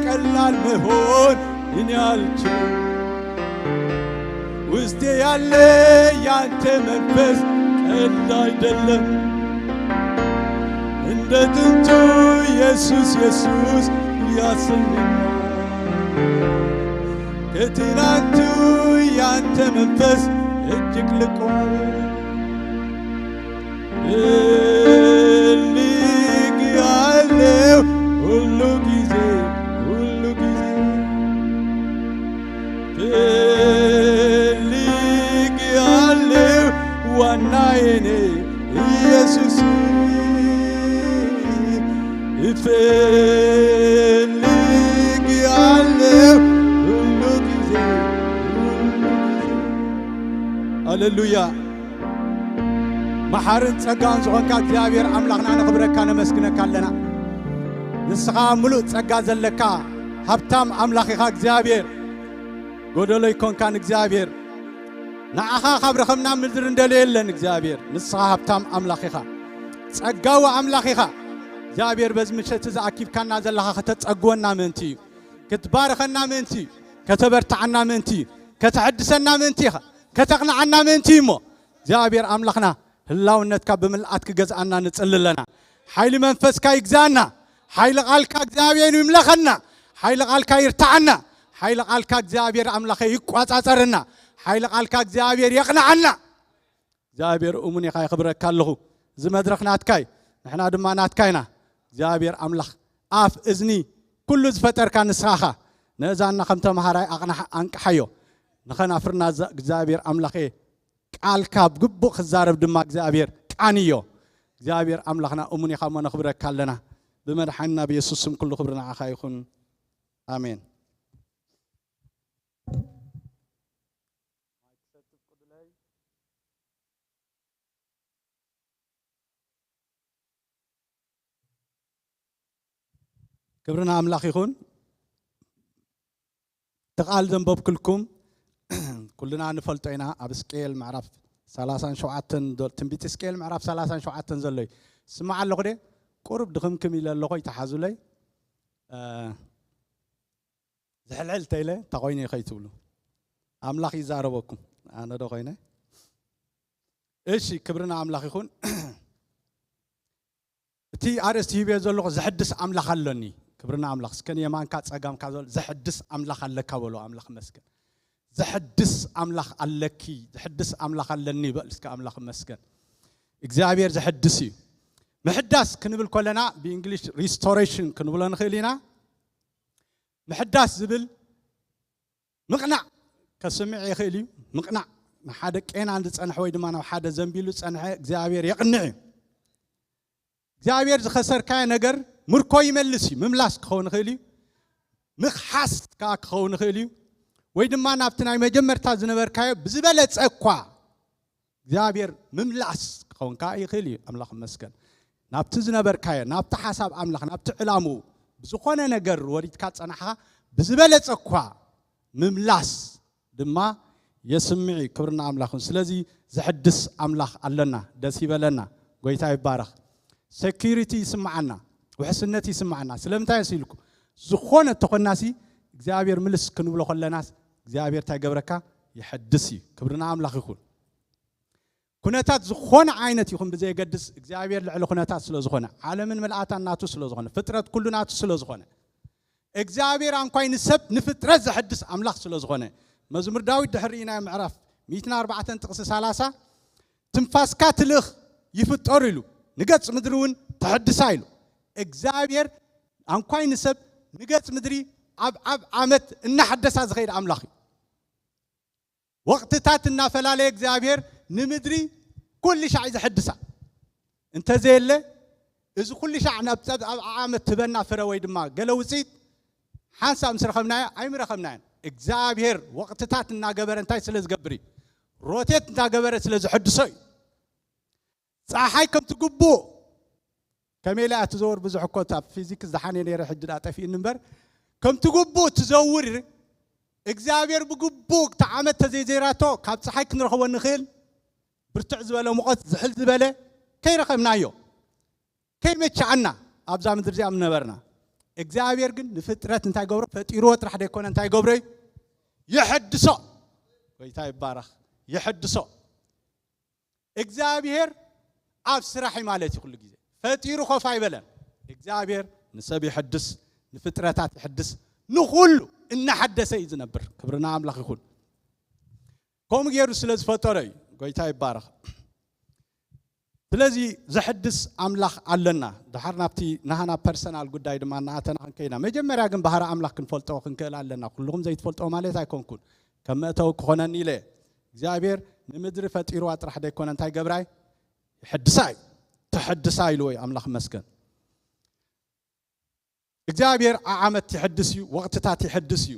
ቀላል መሆን እኔ አልችልም ውስጤ ያለ ያንተ መንፈስ ቀልድ አይደለም እንደ ጥንቱ ኢየሱስ ኢየሱስ ያሰኘኛል ከትናንቱ ያንተ መንፈስ እጅግ ልቋል እልግ ያለው ሁሉ ጊዜ እልግ ያለው ዋናዬ ኢየሱስ እፈልግ ያለው ሁሉ ጊዜ ሃሌሉያ መሐርን ጸጋን ዝኾንካ እግዚአብሔር አምላኽና ንኽብረካ ነመስግነካ ኣለና ንስኻ ሙሉእ ጸጋ ዘለካ ሃብታም አምላኽ ኢኻ እግዚአብሔር ጎደሎ ይኮንካን እግዚአብሔር ንዓኻ ካብ ረኸብና ምድር እንደሌለን እግዚአብሔር ንስኻ ሃብታም አምላኽ ኢኻ ጸጋዊ አምላኽ ኢኻ እግዚአብሔር በዚ ምሸት ዝኣኪብካና ዘለኻ ከተጸግወና ምንቲ እዩ ክትባረኸና ምንቲ ከተበርታዓና ምንቲ ከተሐድሰና ምንቲ ኢኻ ከተቕንዓና ምንቲ እሞ እግዚአብሔር አምላኽና ህላውነትካ ብምልኣት ክገዝኣና ንጽልለና ሓይሊ መንፈስካ ይግዛና ሓይሊ ቃልካ እግዚአብሔር ይምለኸና ሓይሊ ቃልካ ይርታዓና ሓይሊ ቃልካ እግዚአብሔር አምላኸ ይቋጻጸርና ሓይሊ ቃልካ እግዚአብሔር የቕንዓና እግዚአብሔር እሙን ኢኻ ይኽብረካ ኣለኹ እዚ መድረኽ ናትካይ ንሕና ድማ ናትካይና እግዚአብሔር አምላኽ ኣፍ እዝኒ ኩሉ ዝፈጠርካ ንስኻኻ ነዛና ከም ተምሃራይ ኣንቅሓዮ ንኸናፍርና እግዚአብሔር አምላኸ ቃልካ ብግቡእ ክዛረብ ድማ እግዚአብሔር ቃንዮ እግዚአብሔር አምላኽና እሙን ኢኻ እሞ ነኽብረካ ኣለና بمدحنا بيسوع سم كل خبرنا عخايخون آمين كبرنا أملاخيخون تقال ذنبب كلكم كلنا نفلتينا أبسكيل معرف 37 دول تنبيت سكيل معرف 37 زلي سمع الله قدي قرب دخمكم إلى اللغة يتحازوا لي زحلعل تيله تقويني خيتولو أملاخي زاربكم أنا دقينا إيش كبرنا أملاخيخون تي أرس تي بيزول اللغة زحدس أملاخ اللني كبرنا أملاخ سكن يمان كات أقام كذول زحدس أملاخ اللك ولو أملاخ مسكن زحدس أملاخ اللكي زحدس أملاخ اللني بقلسك أملاخ مسكن إجزابير زحدسي محدث كنبل كلنا بإنجليش restoration كنبلون خلينا محدث زبل مقنع كسمع يخلي مقنع ما حدا كين عند تصنع ويد ما أنا حدا زنبيلو تصنع إجزابير يقنع إجزابير خسر كاي نجر مركوي ملسي مملاس خون خلي مخحس كاك خون خلي ويد ما نبتنا مجمر تازنبر كاي بزبلة أقوى إجزابير مملاس خون كاي خلي أملاخ مسكن نابت زنبر كاي نابت حساب أملاخ نابت علامو بزخونة نجر وريد كات صنعها بزبلة أقوى مملاس دما يسمعي كبرنا أملاخون سلازي زحدس أملاخ علنا دسيبة لنا قويتا يبارخ security يسمعنا وحسنتي يسمعنا سلامتا يسيلكم زخونة تقناسي إجزابير ملس كنبلو خلناس إجزابير تاقبركا يحدسي كبرنا أملاخ يكون ኩነታት ዝኾነ ዓይነት ይኹን ብዘይ ገድስ እግዚአብሔር ልዕሊ ኩነታት ስለ ዝኾነ ዓለምን መልአታን ናቱ ስለ ዝኾነ ፍጥረት ኩሉ ናቱ ስለ ዝኾነ እግዚአብሔር አንኳይ ንሰብ ንፍጥረት ዘሐድስ አምላኽ ስለ ዝኾነ መዝሙር ዳዊት ድሕሪና ምዕራፍ 104 ጥቅስ 30 ትንፋስካ ትልኽ ይፍጠሩ ኢሉ ንገጽ ምድሪውን ተሐድሳ ኢሉ እግዚአብሔር አንኳይ ንሰብ ንገጽ ምድሪ ኣብ ዓመት እናሐደሳ ዝኸይድ አምላኽ ወቅትታት እናፈላለየ እግዚአብሔር ንምድሪ ኩሉ ሻዕ ዘሐድሳ እንተ ዘየለ እዚ ኩሉ ሻዕ ናብ ዓመት ትበና ፍረ ወይ ድማ ገለ ውፅኢት ሓንሳብ ምስረኸብናዮ ኣይምረኸብናዮን እግዚአብሔር ወቅትታት እናገበረ እንታይ ስለ ዝገብር ሮቴት እናገበረ ስለ ዝሐድሶ ፀሓይ ከም ትግቡእ ከመይ ላይ ኣትዘውር ብዙሕ እኮ ኣብ ፊዚክስ ዝሓነ ነይረ ሕጂ ዳጠፊእ እንበር ከም ትግቡእ ትዘውር እግዚአብሔር ብግቡእ ተዓመት ተዘይዘራቶ ካብ ፀሓይ ክንረኸቦ ንኽእል ብርቱዕ ዝበለ ሙቐት ዝሕል ዝበለ ከይረኸብናዮ ከይመችዓና ኣብዛ ምድሪ እዚኣ ነበርና እግዚአብሔር ግን ንፍጥረት እንታይ ገብሮ ፈጢርዎ ጥራሕ ደይኮነ እንታይ ገብሮ ይሕድሶ ወይታ ይባረኽ ይሕድሶ እግዚአብሔር ኣብ ስራሕ ማለት ይኹሉ ግዜ ፈጢሩ ኸፍ አይበለን እግዚአብሔር ንሰብ ይሕድስ ንፍጥረታት ይሕድስ ንኹሉ እናሐደሰ ይዝነብር ክብርና አምላኽ ይኹን ከም ገይሩ ስለ ዝፈጠረ ጎይታ ይባረኽ ስለዚህ ዘሐድስ አምላኽ አለና ድሓር ናብቲ ናሃና ፐርሰናል ጉዳይ ድማ ናተና ክንከይና መጀመርያ ግን ባህሪ አምላኽ ክንፈልጦ ክንክእል አለና ኩልኩም ዘይትፈልጦ ማለት አይኮንኩን ከመእተው ክኾነኒ ኢለ እግዚአብሔር ንምድሪ ፈጢሩ ጥራሕ ደይኮነ እንታይ ገብራይ ይሕድሳይ ተሐድሳ ኢሉ ወይ አምላኽ መስገን እግዚአብሔር ዓመት ይሕድስ እዩ ወቅትታት ይሕድስ እዩ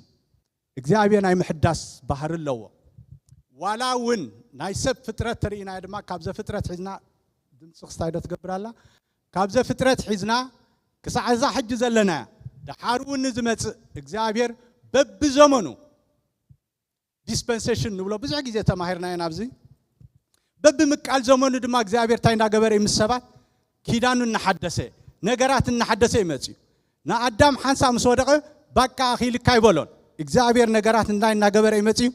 እግዚአብሔር ናይ ምሕዳስ ባህሪ ኣለዎ ዋላ ውን ናይ ሰብ ፍጥረት ተሪኢና ድማ ካብ ዘፍጥረት ሒዝና ድምፂ ክስታይ ዶ ትገብራላ ካብ ዘፍጥረት ሒዝና ክሳዕዛ ሕጂ ዘለና ድሓር ውን ዝመጽእ እግዚአብሔር በብዘመኑ ዲስፐንሴሽን ንብሎ ብዙሕ ግዜ ተማሂርና ናብዚ በብምቃል ዘመኑ ድማ እግዚአብሔር ታይ እንዳገበረ ይምሰባት ኪዳኑ እናሐደሰ ነገራት እናሐደሰ ይመጽእ ንአዳም ሓንሳ ምስ ወደቀ በቃ ኺልካ ይበሎን እግዚአብሔር ነገራት እናገበረ ይመጽእ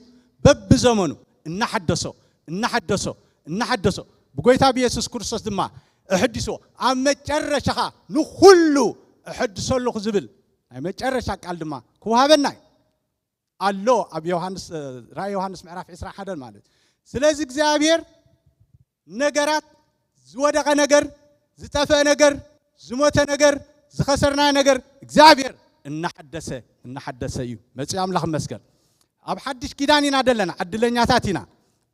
በብዘመኑ እናሐደሶ بقولتها بيسوع كريستوس دما احدثوا أما تجرشها نخلو احدثوا له خزبل أما تجرشها قال دما كوهابنا الله أبي يوحنس رأي يوحنس معرف إسراء حدا مالد سلازك زابير نجارات زودة نجار زتفا نجار زموت نجار زخسرنا نجار زابير إن حدثه يو مسيام لهم مسكن أب حدش كيداني نادلنا عدلنا تاتينا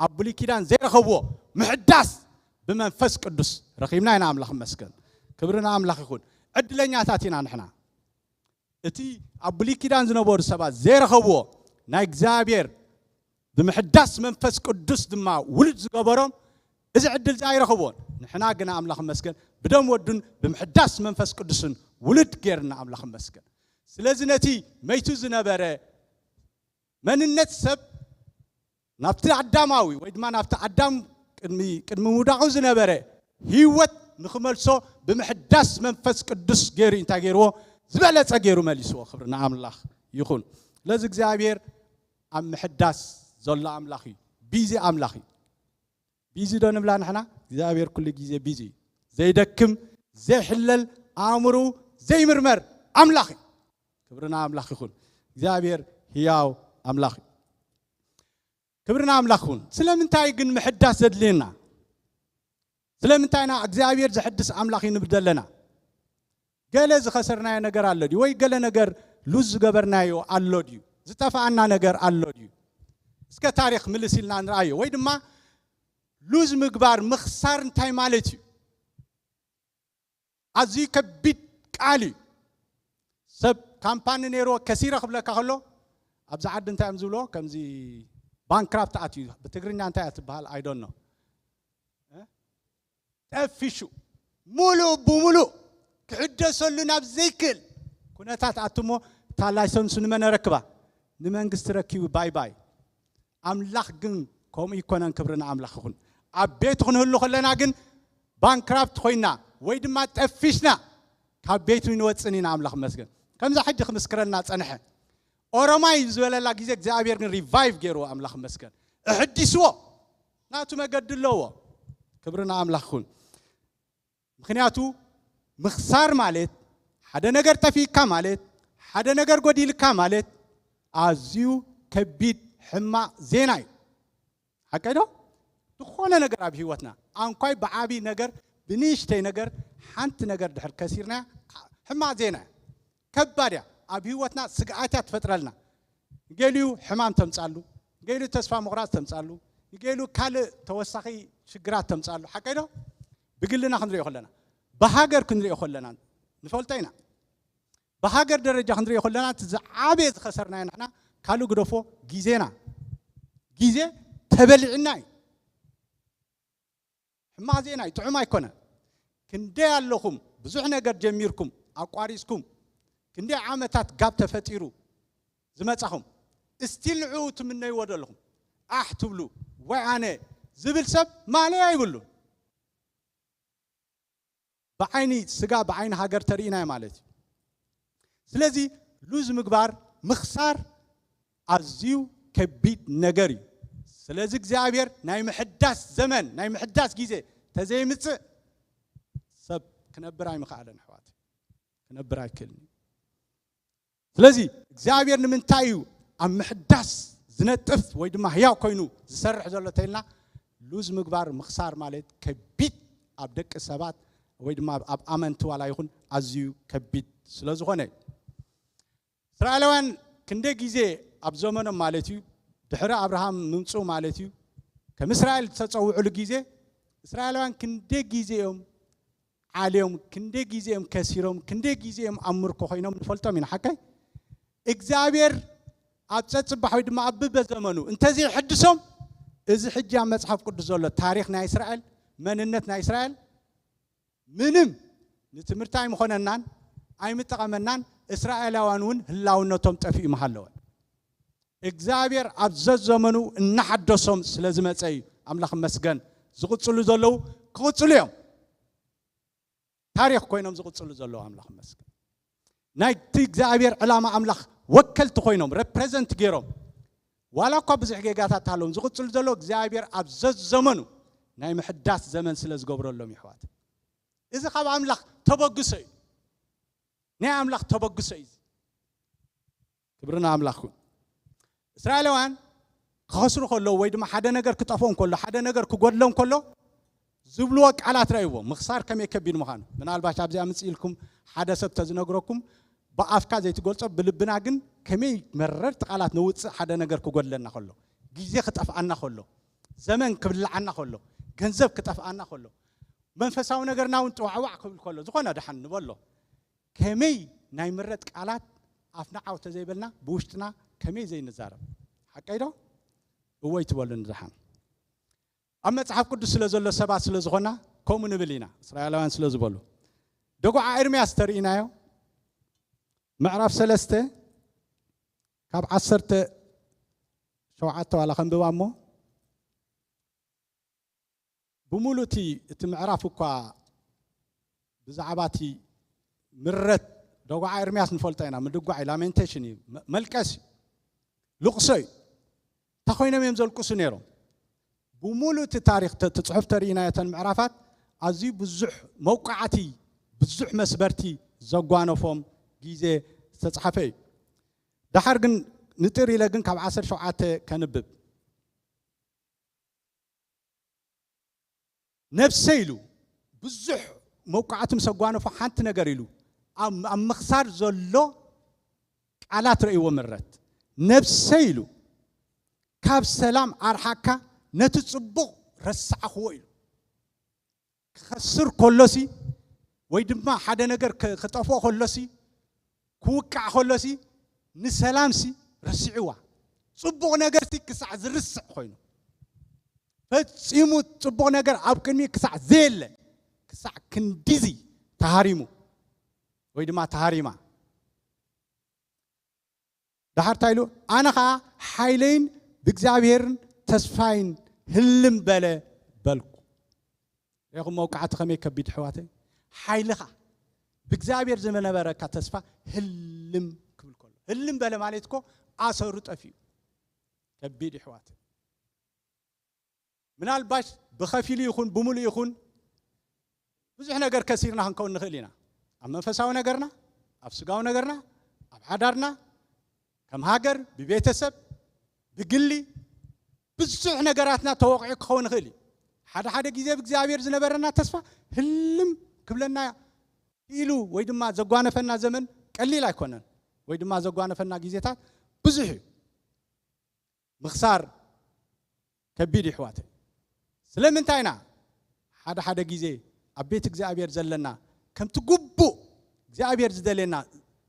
أبولي كيدان زي رخوه محدث بمنفس قدس رخيمنا ينام لهم مسكن كبرنا عم لخون عدلنا تاتينا نحنا اتي أبولي كيدان زنبور سبا زي رخوه نايك زابير بمحدث منفس قدس دما ولد زقبرهم إذا عدل زي رخوون نحنا قنا عم لهم مسكن بدم ودن بمحدث منفس قدس ولد غيرنا عم لهم مسكن سلازنتي ميتو زنبره من النتسب نفتح عداماوي ويدما نفتح عدام كدمي مودعو زنبره هيوت نخملسو بمحدث منفس قدس غير انت غيرو زبلص غيرو مليسو خبرنا املاح يكون لازم እግዚአብሔር ام محدث زل املاحي بيزي املاحي بيزي دون بلا نحنا እግዚአብሔር كل ጊዜ بيزي زي دكم زي حلل امرو زي مرمر املاحي كبرنا املاح يكون እግዚአብሔር هياو املاحي كبرنا املاحون سلامنتاي ግን محدث زدلينا سلامنتاينا እግዚአብሔር زحدث املاحي نبدلنا قال زخسرنا ነገር አለ ዲ ወይ ገለ ነገር ሉዝ ገበርናዮ አለ ዲ ዝተፋአና ነገር አለ ዲ እስከ ታሪክ ምልሲልና ንራዮ ወይ ድማ ሉዝ ምግባር መخسار እንታይ ማለት እዩ አዚ ከቢድ ቃሊ ሰብ ካምፓኒ ነይሮ ከሲረ ክብለካ ከሎ ኣብዛ ዓዲ እንታይ ዝብሎ ከምዚ ባንክራፕት አትዩ በትግርኛ እንታይ አትባል አይ ዶንት ኖ ጠፊሹ ሙሉ በሙሉ ክሕደሰሉ ናብ ዘይክል ኩነታት አትሞ ታላይሰንሱ ንመን ረክባ ንመንግስት ረኪቡ ባይ ባይ አምላኽ ግን ከም ይኮነን ክብርና አምላኽ ይኹን ኣብ ቤት ክንህሉ ከለና ግን ባንክራፕት ኮይና ወይ ድማ ጠፊሽና ካብ ቤቱ ንወፅኒና አምላኽ መስገን ከምዛ ሕጂ ክምስክረና ፀንሐ ኦሮማይ ዝበለላ ጊዜ እግዚአብሔር ግን ሪቫይቭ ገይሩ አምላኽ መስገን እሕዲስዎ ናቱ መገድ ኣለዎ ክብርና ኣምላኽኩን ምክንያቱ ምኽሳር ማለት ሓደ ነገር ጠፊካ ማለት ሓደ ነገር ጎዲልካ ማለት ኣዝዩ ከቢድ ሕማቅ ዜና እዩ ሓቀዶ ዝኾነ ነገር ኣብ ህይወትና አንኳይ በዓቢ ነገር ብንሽተይ ነገር ሓንቲ ነገር ድሕር ከሲርና ሕማቅ ዜና ከባድ እያ ኣብ ህይወትና ስግኣታት ትፈጥረልና ገሊኡ ሕማም ተምጻሉ ገሊኡ ተስፋ ምቑራጽ ተምጻሉ ገሊኡ ካልእ ተወሳኺ ሽግራት ተምጻሉ ሓቀዶ ብግልና ክንሪኦ ከለና በሃገር ክንሪኦ ከለና ንፈልጦ ኢና በሃገር ደረጃ ክንሪኦ ከለና ዝዓበየ ዝኸሰርናዮ ንሕና ካልእ ግደፎ ጊዜና ጊዜ ተበሊዕና እዩ ሕማቅ ዜና እዩ ጥዑም ኣይኮነን ክንደይ ኣለኹም ብዙሕ ነገር ጀሚርኩም ኣቋሪፅኩም ክንደይ ዓመታት ጋብ ተፈጢሩ ዝመጻኹም እስቲል ንዑ ትምነይዎ ዘለኹም ኣሕ ትብሉ ወይ ኣነ ዝብል ሰብ ማለያ ይብሉ بعيني سجا بعين هاجر ترينا مالتي سلزي لوز مقبار مخسار عزيو كبيت نجاري سلزي زعبير نايم حداس زمن نايم حداس جيزة تزي مت سب كنبراي مخالن حواتي كنبراي كلني سلزي زعبير من تايو عم حداس زنتف ويد ما هيا كوينو زسرح زلتيلنا لوز مقبار مخسار مالت كبيت عبدك السبات ويد ما أب أمنتو على يكون عزيو كبيت سلزخونه إسرائيلوان كنده جيزة أب زمن مالتيو دحرة أبراهام نمسو مالتيو كمسرائيل تصوّع على جيزة إسرائيلوان كنده جيزة يوم عليهم كنده جيزة يوم كثيرهم كنده جيزة يوم أمر كوخينهم فلتا من حكي إكزابير أبسط بحويد ما أب بزمنه انتزي حدثهم إذا حجة مصحف قدس الله تاريخنا إسرائيل مننتنا إسرائيل منم نتمرتاي مخوننان أي متقامنان إسرائيلوانون هلاونتهم تفي محلوان إكزابير أبزز زمنو نحدثهم سلازمت أي أملاخ مسجن زغط سلو زلو كغط سليهم تاريخ كوينهم زغط سلو زلو أملاخ مسجن نايت إكزابير علامة أملاخ وكلت كوينهم represent جيرهم ولا قبض حقيقات تعلم زغط سلو زلو إكزابير أبزز زمنو ناي محدث زمن سلاز قبر لهم يحوات إذا خاب أملاخ تبغسي نعم أملاخ تبغسي كبرنا أملاخون إسرائيلوان خسروا كله ويد ما حدا نجار كتافون كله حدا نجار كقولهم كله زبلوك على تريوه مخسار كم يكبين مخان من الباش أبزي أمسيلكم حدا سبت زنقركم بأفكار زي تقول صب بالبناجن كم مررت على نوت حدا نجار كقولنا كله جيزة كتاف عنا كله زمن قبل عنا كله جنزب كتاف عنا كله من فساو نجار ناون توعوع قبل كله زخنا دحن والله كمي نايمرت على أفنع أو تزيبلنا بوشتنا كمي زي نزارب حكيده هو يتولن دحن أما تصحف قدس سلزول سبع سلزخنا كم نبلينا إسرائيلوان سلزبلو دقوا إرمياس ترينايو معرف سلسته كاب عصرت شوعته على خم بوامو بمولتي تمعرفوا بزعباتي مرت دقوا إرمياس نفولتينا من دقوا لامنتيشني ملكسي لقصي تخوينا ميمزل كسنيرو بمولت تاريخ تصحف ترينا المعرفات عزيب بزح موقعتي بزح مسبرتي زقوانوفهم جيزة تصحفي دحرجن نتري لجن كاب عصر شوعات كنبب نفسيلو بزح موقعاتهم زقوانوفهم حنت نجاريلو أم مخسر زلوا على تريو مرت نفسيلو كاب سلام أرحكا نتصبغ رسع خويل خسر كلسي ويدما حدا نجر خطفوا كلسي كوكع كلسي نسلامسي رسعوا صبغ نجرتي كسع زرسع خوينو فتسيمو صبغ نجر أبكني كسع زيل كسع كنديزي تهاريمو ويدما تهاريما دحر تايلو أنا خا حيلين بإجابيرن تسفاين هلم بلا بلكو ياخو موقعات خمي كبيد حواتي حيلخا بإجابير زمن بركة تسفا هلم كل كله هلم بلا مالتكو عصر طفي كبيد حواتي من الباش بخفيل يخون بملء يخون بزح نجار كثيرنا هنكون نخلينا أما فساو نجارنا أفسقاو نجارنا أبعدارنا كم هاجر ببيتسب بقلي بزح نجاراتنا توقع كون نخلي حدا جيزة بجزابير زنبرنا تسفى هلم قبلنا إلو ويدما زقوانا فنا زمن قليل يكونن ويدما زقوانا فنا جيزتات بزح مخسار كبير حواتي سلام انتاينا حدا جيزة أبيت جزابير زلنا كم تقبو جزابير زدلنا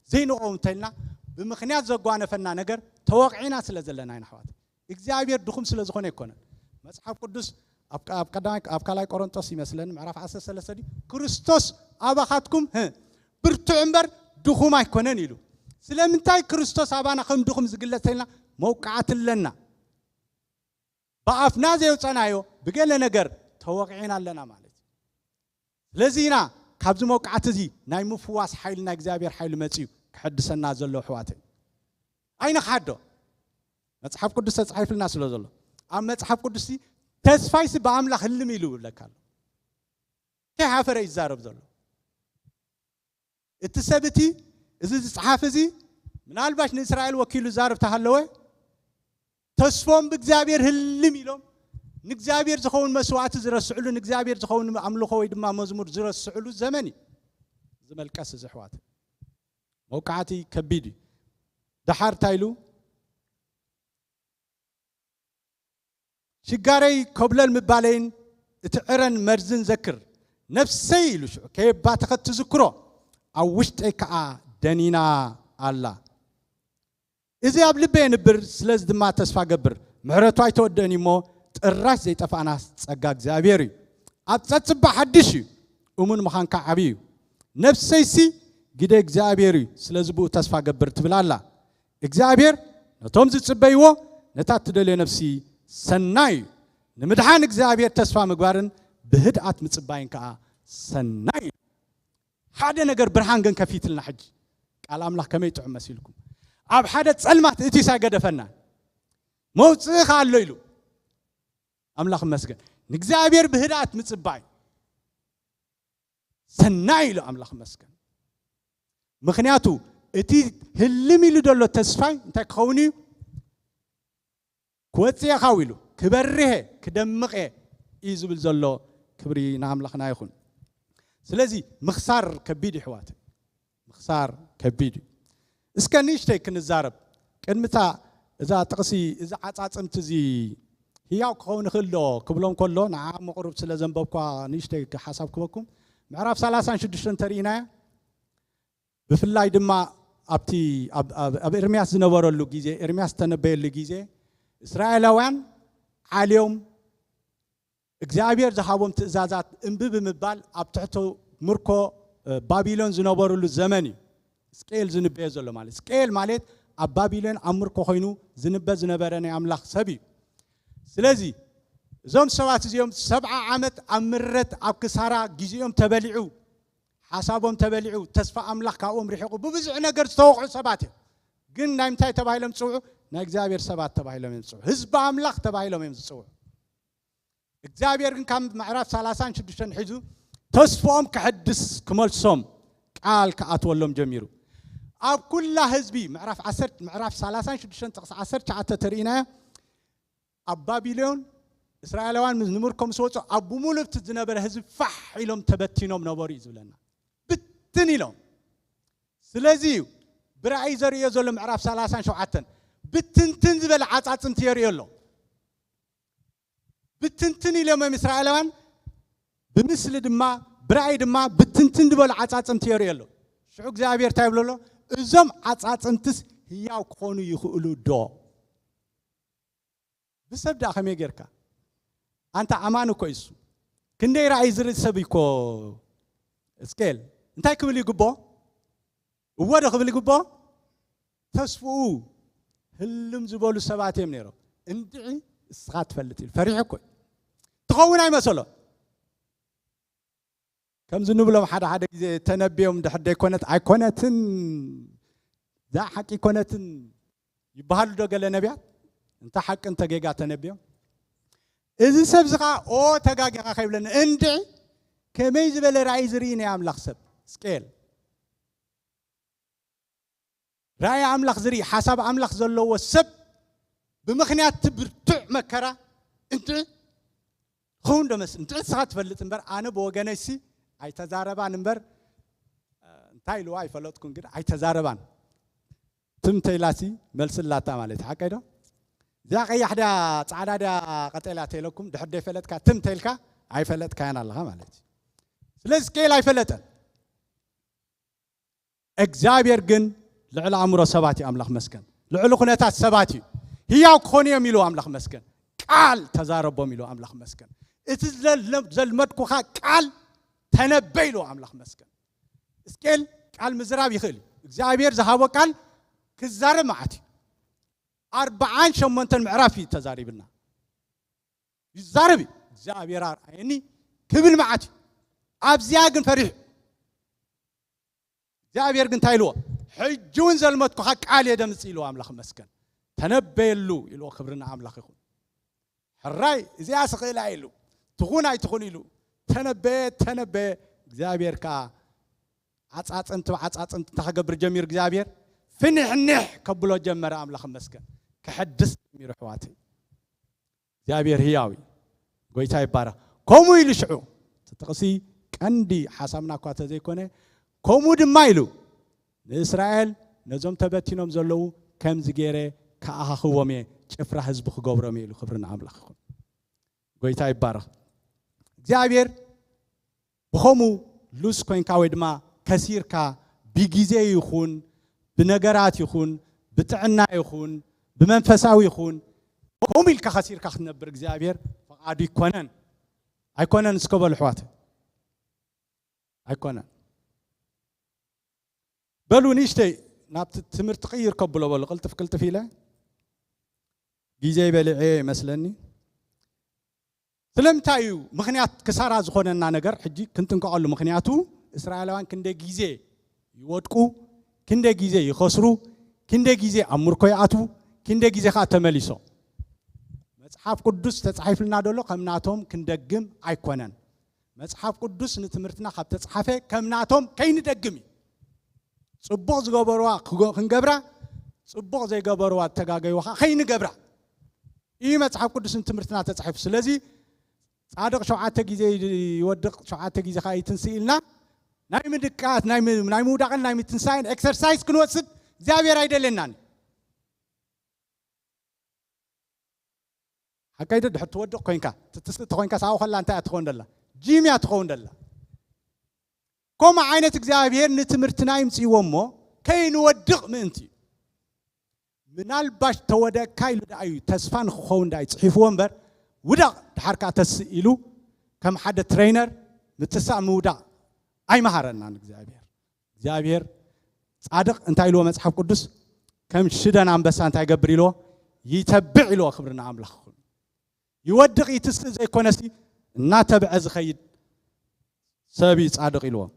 زينو قوم تلنا بمخنيات زقوانا فنا نجر توقعنا سلا زلنا هنا حواتي جزابير دخم سلا زخون يكونن مصحف قدس أبكالاي كورنثوس مثلاً معرف عسى سلسلة كريستوس أباخاتكم برتو عمر دخوم يكونن يلو سلام انتاي كريستوس أبانا خم دخوم زقلتنا موقعات لنا بقفنا زي وصنايو بقال نجر توقعنا لنا مالت لذينا كابز موقعات زي ناي مفواس حيلنا إجزابير حيل متيو كحدثنا زلوا حواتي أين خدو مصحف قدس صحيح الناس لو زلوا أما مصحف قدسي تسفايس بأملاخ اللي ميلو لك كيف حفر يزارب ذلو التثبتي إذا حافظي من الباش نإسرائيل وكيل زارب تحلوه تسفون بجزابير اللي ميلهم نجزابير زخون مسوات زرسعلو نجزابير زخون عملو خوي دما مزمور زرسعلو زمني زمن الكاس زحوات موقعاتي كبيدي دحار تايلو شجاري قبل المبالين اتعرن مرزن ذكر نفسي لش كيف باتخت تذكره أو وشت إكعا دنينا الله إذا قبل بين بر سلز دما تسفى قبر معرتو أي تودني مو الراس زي تفانا سجاج زابيري أتصب حدشي ومن مخان كعبيو نفسي سي جدك زابيري سلز بو تسفى قبر تبلا الله إكزابير نتوم زي تسبيوه نتات تدلي نفسي سناي نمدحان إكزابير تسفى مقبارن بهدعات متصباين كا سناي حدا نجر برهان جن كفيت لنا حج قال أملاك كم يتعم مسيلكم أب حدا تسلمت إتي ساجد فنان موت خال ليلو أملاك مسجد نكزابير بهدعات متصباين سناي له أملاك مسجد مخنياتو إتي هلمي لدولو تسفاي أنت كوني كوتسي خاويلو كبره كدمقه يزبل زلو كبري نعم لخنا يخون سلازي مخسار كبيدي حواتي مخسار كبيدي اسكنيش تيك نزارب كن متى اذا تقسي اذا عصعصمت زي هياو كون خلو كبلون كله نعم مقرب سلا زنببكوا نيشتي حسابكم معرف 36 ترينا بفلاي دما ابتي اب ارمياس زنبرلو غيزه ارمياس تنبيل غيزه إسرائيلوان عليهم إجزابير زخابهم تزازات إنبب مبال أبتعتو مركو بابيلون زنبرو الزمني سكيل زنبه زلوا مالي سكيل مالت أب بابيلون أمركو خينو زنبه زنبراني أملاخ سبي سلازي زوم سوات زيوم 7 عامت أمرت أبكسارا جزيهم تبلعو حسابهم تبلعو تسفى أملاخ كأوم ريحقو ببزع نقر توقعو سباته قن نايم تاي تبايلهم تسوعو نايجزابير سبات تبايلهم يمسوع حزب أملاخ تبايلهم يمسوع إجزابير كم معرف 36 حزو تصفهم كحدث كمال صوم قال كأتولهم جميرو أب كل حزبي معرف 36 تقص 10 ترينا أب بابيلون إسرائيلوان من نمركم سوتو أبو مولف تزنبر حزب فح إلهم تبتينهم نباري زولنا بتني لهم سلازيو برأي زرية زول معرف 37 بتنتن زبل عصعصم تيريلو بتنتني لما إسرائيلوان بمثل دما برأي دما بتنتن زبل عصعصم تيريلو شو إكزابير تايبلو إزم عصعصم تس هياو كونو يخولو دو بسبب أخمي غيركا أنت أمانو كويسو كندي رأي زري سبيكو سكيل أنتي كبلي قبو وودا قبلي قبو تسفو هلم زبالو سبعتي منيرو اندعي اسقاط فلتي الفريحكو تقوون أي مسألة كم زنبلهم حدا تنبيهم ده حدا يكونت أيقونتن ذا حق يكونتن يبهالو ده قال النبيات انت حق انت جيجا تنبيهم إذا سبزقا أو تجاجا خيبلنا أندع كما يزبل رايزرين يا أملاخ سب سكيل راي أملاخ زري حسب أملاخ زلوا والسب بمخنيات تبرتع مكرة أنت خون دمس أنت ساعات فلت نبر أنا بوجنسي أي تزاربان نبر تايلو أي فلوت كون كده أي تزاربان تم تيلاسي ملسلات مالت حكيده ذا قي حدا صعدا دا قتلات لكم دحد فلت كا تم تيلكا أي فلت كان الله مالت سلز كيل أي فلت إكزابير جن لعل عمره سباتي أملاخ مسكن لعل خناتات سباتي هي أكخوني ميلو أملاخ مسكن قال تزاربوا ميلو أملاخ مسكن إتزل مدكو خا قال تنبيلو أملاخ مسكن سكيل قال مزراب يخلي إكزابير زهابو قال كزارب معتي 40 شمنتن معرافي تزاربنا يزاربي إكزابير يعني كبل معتي أبزياقن فريح إكزابير قن تايلو حجون زلمتكو خا قال يدم سيلو أملاخ مسكن تنبيلو يلو خبرنا أملاخ يخون الراي زي أسقي لا يلو تخون أي تخون يلو تنبه إكزابير كا عصعص أنت تخبر جمير إكزابير فنح قبلو جمر أملاخ مسكن كحدث ميروحواتي إكزابير هياوي قويتاي بارا كومو يلشعو تتقسي كندي حسابنا كواتا زي كونه كومو دمايلو إسرائيل نزوم تبتينهم زلو كم زجيرة كأخوامي شفرة حزب خجورامي لو خبرنا أملاخ قويتاي بارا إكزابير بخومو لوس كوين كاود ما كثير كا بيجيزي يخون بنجارات يخون بتعنا يخون بمنفساوي يخون كوميل كخسير كخنا برجزابير فقادي كونن أي كونن سكوبل حوات أي كونن بلو نيشتي نابت تمر تغير قبله ولا قلت فيله جيزي بلعي مثلاً سلام تايو مخنيات كسارة زخوننا نجار حجي كنت نقول له مخنياتو إسرائيلوان كنده جيزي يودكو كنده جيزي يخسرو كنده جيزي أمركو يعطو كنده جيزي خاتم ليسو مصحف قدس تصحيف لنا دولو كمناتهم كنده جم أيقونن مصحف قدس نتمرتنا خب تصحفه كمناتهم كين دقمي صبغ زجبروا خنجبرا صبغ زي جبروا تجاجي وخا خين جبرا إيه مصحف قدس نتمرتنا تصحيف سلزي صادق شوعات جيزي يودق شوعات جيزي خاي تنسيلنا نايم دكات نايم وداقل نايم تنساين اكسرسايز كنوصد زابير ايدلنان حكايده دحت ودق كوينكا تتسلط كوينكا ساو خلا انت اتخون دلا جيمي اتخون دلا كوما عينت زابير نتمرتنا يمصيومو كاين ودق منتي منالباش تودكاي لدايو تسفان خون داي صحيفو ومبر ودا حركه تسئلو كم حد ترينر نتسع مودا أي مهارنا إكزابير صادق أنت إلو مصحف قدس كم شدنا عم بس أنت جبري له يتبع له خبرنا أملاخ يودق يتسل زي كونسي ناتبع زخيد سبي صادق إلو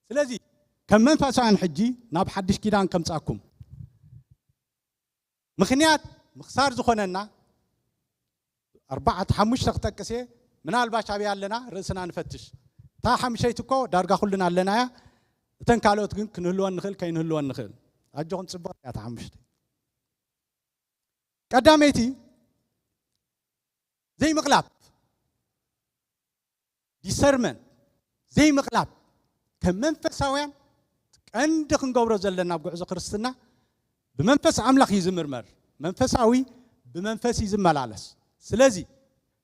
سلازي كم منفعس عن حجي ناب حدش كيدان كم تأكم مخنيات مخسار زخوننا 4-5 تقتكسي من الباشا بيالنا رأسنا نفتش تا حمشيتكو دارغا خلنا لنا يا تنكالوت كن كنهلوان نخل كينهلوان نخل أجوهم صبر يا تحمشتي قداميتي زي مقلاب discernment زي مقلاب كمنفساويان عندك نقبرو زلنا بقعز كريستنا بمنفس عملاق يزمرمر منفساوي بمنفس يزملالس سلازي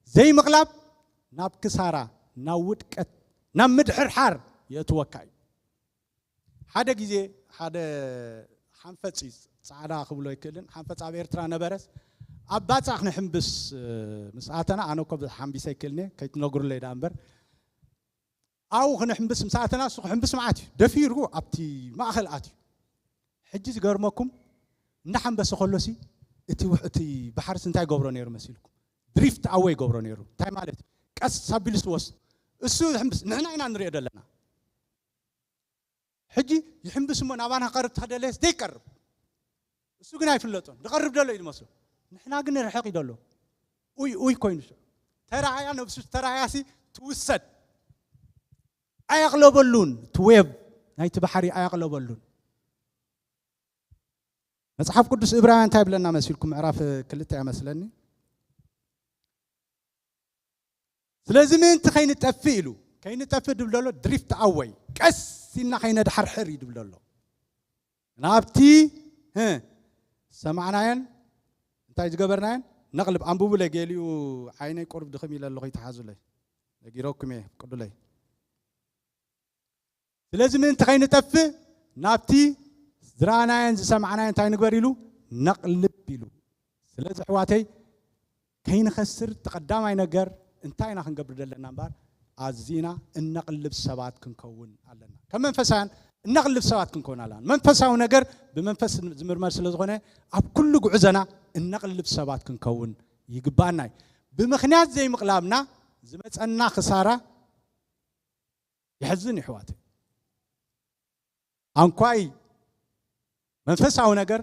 زي مقلاب ناب كسارة ناودك نمد حرحر يتوكاي هذا جزء هذا حنفتش صعدا خبلو يكلن حنفتش عبيرترا نبرس أبات أخنا حنبس مساعتنا أنا قبل حنبس يكلني كي تنقر لي دامبر أو خنا حنبس مساعتنا سو حنبس معاتي دفيرو أبتي ما أخل آتي حجز قرمكم نحن بس خلصي اتي بحر سنتاي قبرونيرو مسيلكم دريفت أوي قبرونيرو تاي مالت كاس سابيلس وس السود حنبس نحنا نريد لنا حجي يحنبس من أبانا قرب هذا ليس ديكر السوق نايف اللطون نقرب دلو يدمسو نحنا قلنا رحقي دلو أوي كوينش ተራያ ነብሱ ተራያሲ ትውሰድ ኣያቕለበሉን ትዌብ ናይቲ ባሕሪ ኣያቕለበሉን መጽሐፍ ቅዱስ ዕብራውያን እንታይ ብለና መሲልኩም ምዕራፍ 2 ያመስለኒ ስለዚ ምንት ከይንጠፊ ኢሉ ከይንጠፊ ድብለሎ ድሪፍት ኣወይ ቀስ ኢልና ከይነድሓርሕር ይድብለሎ ናብቲ ሰማዕናየን እንታይ ዝገበርናየን نقلب أنبوب لجيليو عيني قرب دخم إلى اللغة تحازله نجيروكم إيه قدولي لازم أنت خاين تفه نابتي زرانا ينز سمعنا ينتهي نقبريلو نقلب بيلو لازم حواتي كاين خسر تقدم عين نجار انتهي نحن قبر دلنا بار عزينا النقلب سبات كنكون علينا كمان فسان النقلب سبات كنكون علينا من فسان ونجار بمنفس زمر مرسل زغنة أب كل جعزنا النقلب سبات كنكون يجبانا بمخنيات زي مقلابنا زمت أننا خسارة يحزنني حواتي أنكواي منفس ونجار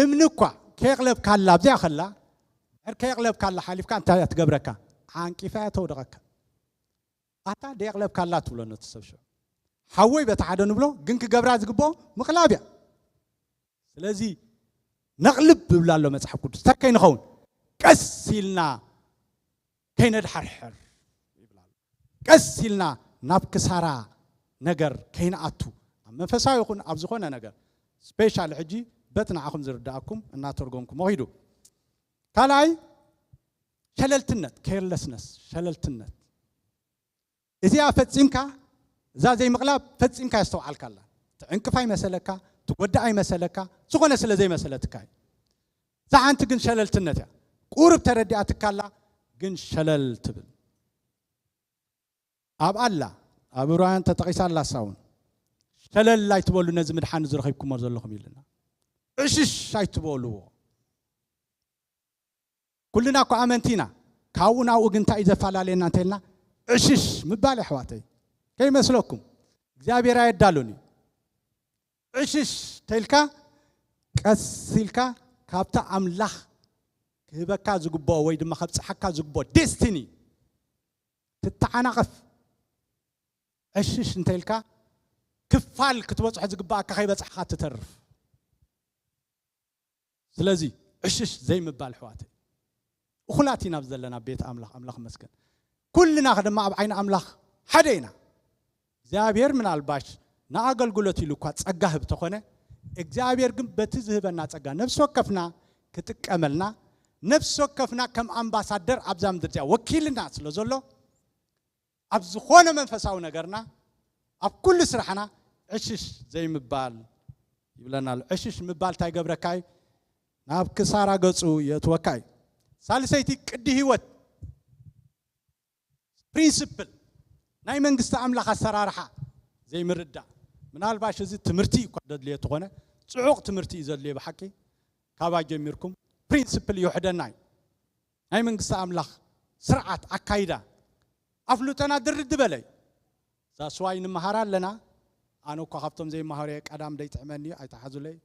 امنكوا كيغلب كلا بدي أخلا كيغلب كلا حليف كان تجبرك عن كيفية ودقك أتا ديغلب كلا تقولون نتصبشوا حوي بتعادل نبلو جنك جبرات جبوا مقلابيا لذي نغلب بلا لو مسح قدس تكين خون كسلنا كين الحرحر كسلنا نبك سارا نجر كين أتو أما فساي يكون أبزخونا نجر سبيشال حجي بتنا عكم زرداكم الناتورجونكم وهيدو كلاي شللتنت كيرلسنس شللتنت إذا فتسيمك زي مقلاب فتسيمك يستوعب كلا إنك فاي مسألة تودع أي مسألة سخونة سلا زي مسألتك زعانت جن شللتنت قرب تردي أتكلا جن شللتبن أب الله أبو ران تتقيس الله ساون شلل لا يتبولوا نزم الحان زرخيبكم مرزلهم يلنا عشش شاي تبولوا كلنا كو أمنتينا كاونا وجنتا إذا فعل علينا تلنا عشش مبالي حواتي كي مسلوكم جابي راي دالوني عشش تلك كسلك كابتا أملاخ كهبكا زقبو ويد ما خبص حكا زقبو ديستيني تتعنقف عشش تلك كفال كتوصح زقبا كخيبص حقا تترف سلازي عشش زي مبال حواتي وخلاتي نبذل لنا بيت أملاخ مسكن كلنا خدم مع بعين أملاخ حدينا زابير من الباش ناقل قلتي لكوات أجاه بتخونه إجابير جم بتزهب الناس أجاه نفس وقفنا كتك أملنا نفس وقفنا كم أمباسادر أبزام درجة وكيل الناس لزولو أبزخونه من فساونا قرنا أب كل سرحنا عشش زي مبال يبلنا العشش مبال تاي قبركاي ناب كسارة قصو يتوكاي سالسيتي كدي هوت برينسيبل ناي منغست أملاخ السرارحة زي مردا من الباش زي تمرتي قدد لي تخونه صعوق تمرتي زل لي بحكي كابا جميركم برينسيبل يوحدنا ناي منغست أملاخ سرعة أكايدا أفلوتنا درد بلي ذا سواي نمهارا لنا أنا كخفتم زي مهاري قدام دي تعملني أي تحزو لي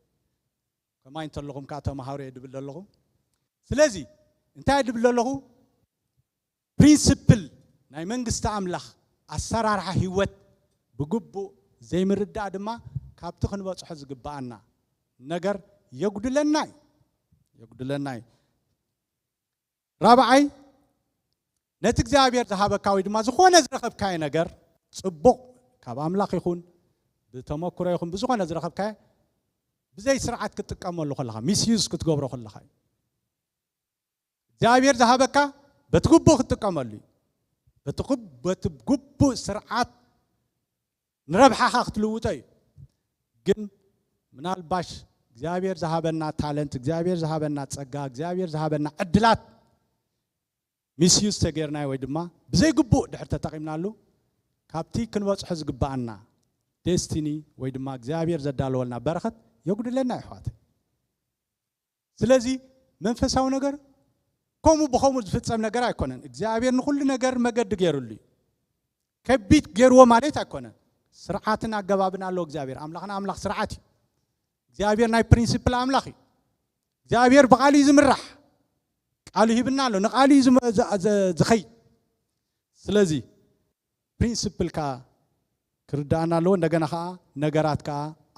كما ينتلقهم كاتا مهاري يدبل لهم سلازي انت يدبل له برينسيبل ناي منغست أملاخ السرار هيوت بجبو زي مرد أدمى كابتخن بس حز جبانا نجر يقول لنا رابعي نتك زابير ذهب كاوي دم زخون زرخب كاي نجر صبق كاب أملاخ يخون بتمكر يخون بزخون زرخب كاي بزي سرعة كتكمل له خلها ميسيوس كتجبر خلها زابير ذهب كا بتجبو كتكمل لي بتجبو سرعة نربحها خطلوتي جن من الباش زابير ذهبنا تالنت زابير ذهبنا تصقا زابير ذهبنا عدلات ميسيوس تغيرنا ويدما بزي غبو دحر تتقيمنا له كابتي كنوصح زغبانا ديستيني ويدما زابير زدالولنا برخت يغدلنا يحواتي سلازي منفساو ነገር كومو بخومو ዝፍጸም ነገር አይኮነን እግዚአብሔር ንሁሉ ነገር መገድ ገይሩልይ ከቢት ገይርዎ ማለት አይኮነን ስርዓትን አገባብን አለው እግዚአብሔር አምላኽና አምላኽ ስርዓት እግዚአብሔር ናይ ፕሪንሲፕል አምላኽ እግዚአብሔር በቃሊ ዝምራሕ ቃሉ ይብና አለው ንቃሊ ዝኸይ ስለዚህ ፕሪንሲፕል ካ ክርዳና ሎ እንደገና ካ ነገራት ካ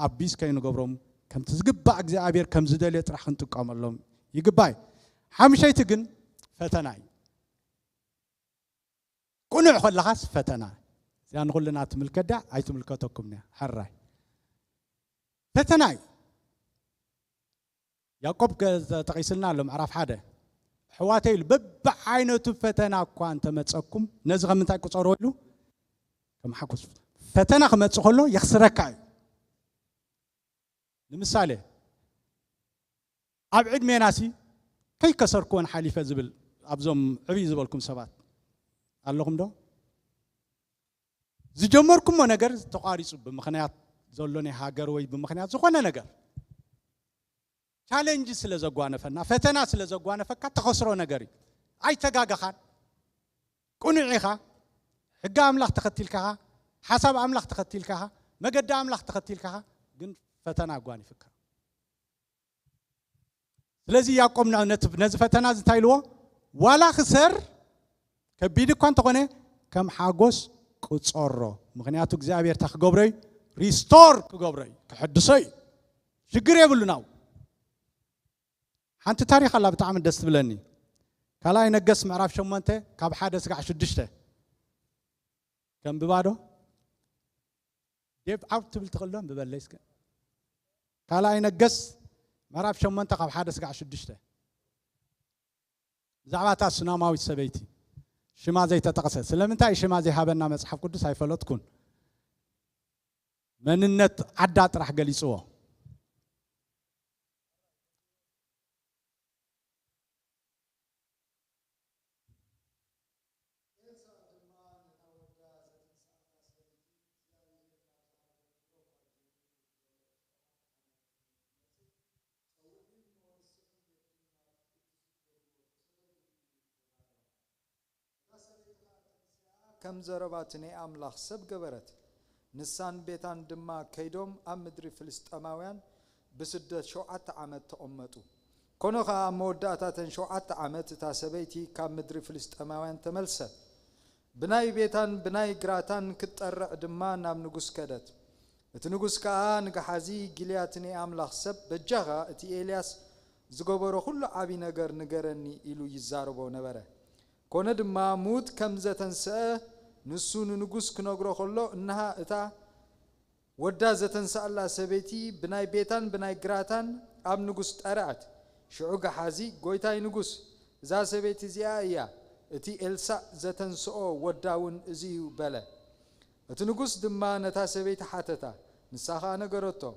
አቢስ ከይንገብሮም ከም ትዝግባ እግዚአብሔር ከም ዝደልየ ጥራሕ እንጥቀመሎም ይግባይ ሓምሸይቲ ግን ፈተናይ ቁኑዕ ኸለኻስ ፈተና ዚያን ኩልና ትምልከዳ ኣይትምልከተኩምኒ ሓራይ ፈተናይ ያዕቆብ ተጠቂስልና ሎ ምዕራፍ 1 ሕዋተይ በብዓይነቱ ፈተና እኳ እንተመፀኩም ነዚ ከምንታይ ቁፀረሉ ከም ሓኩስ ፈተና ክመፅእ ከሎ የኽስረካ እዩ ንምሳሌ ኣብ ዕድሜናሲ ከይከሰርክዎን ሓሊፈ ዝብል ኣብዞም ዕብይ ዝበልኩም ሰባት ኣለኹም ዶ ዝጀመርኩሞ ነገር ተቋሪፁ ብምኽንያት ዘሎ ናይ ሃገር ወይ ብምኽንያት ዝኾነ ነገር ቻሌንጅ ስለ ዘጓነፈና ፈተና ስለ ዘጓነፈካ ተኸስሮ ነገር እዩ ኣይተጋጋኻን ቁኑዕ ኢኻ ሕጊ ኣምላኽ ተኸቲልካ ሓሳብ ኣምላኽ ተኸቲልካ መገዲ ኣምላኽ ተኸቲልካ ግን ፈተና ጓኒፍካ ስለዚ ያዕቆብ ነዚ ፈተና እንታይ ኢልዎ ዋላ ክሰር ከቢድ እኳ እንተኾነ ከም ሓጎስ ቁፀሮ ምክንያቱ እግዚአብሔር ታክገብረይ ሪስቶር ክገብረይ ክሕድሰይ ሽግር የብሉናው ሓንቲ ታሪኽ ኣላ ብጣዕሚ ደስ ትብለኒ ካልኣይ ነገስ ምዕራፍ 8 ካብ 1-6 ከም ብባዶ ዴብ ዓብ ትብል ትኽእሎም ብበለይስከ ካልኣይ ነገስ ምዕራፍ 8 ካብ 1-6 ብዛዕባ እታ ሱናማዊት ሰበይቲ ሽማ ዘይተጠቕሰ ስለምንታይ ሽማ ዘይሃበና መጽሓፍ ቅዱስ ኣይፈለጥኩን መንነት ዓዳ ጥራሕ ገሊፅዎ كم زرباتني أملاخ سب جبرت نسان بيتان دما كيدوم أمدري فلسطماويان بسدة شوعة عمت أمتو كونها موداتات شوعة عمت تاسبيتي كمدري فلسطماويان تملسة بناي بيتان بناي جراتان كتر دما نام نجوس كدت تنجوس كان جحزي جلياتني أملاخ سب بجها تي إلياس زجبرو كل عبي نجرني إلو يزاربو نبره كوند ما موت كم زتنسأ نسون نجوس كنقرأ خلّو إنها إتا ودا زتنسأ الله سبيتي بناي بيتان بناي جراتان أب نجوس ترعت شعوق حازي قويتاي نجوس زا سبيتي زيايا إتي إلسا زتنسأ وداون زيو بلا إتنجوس دما نتا سبيت حتتا نسخة نقرأته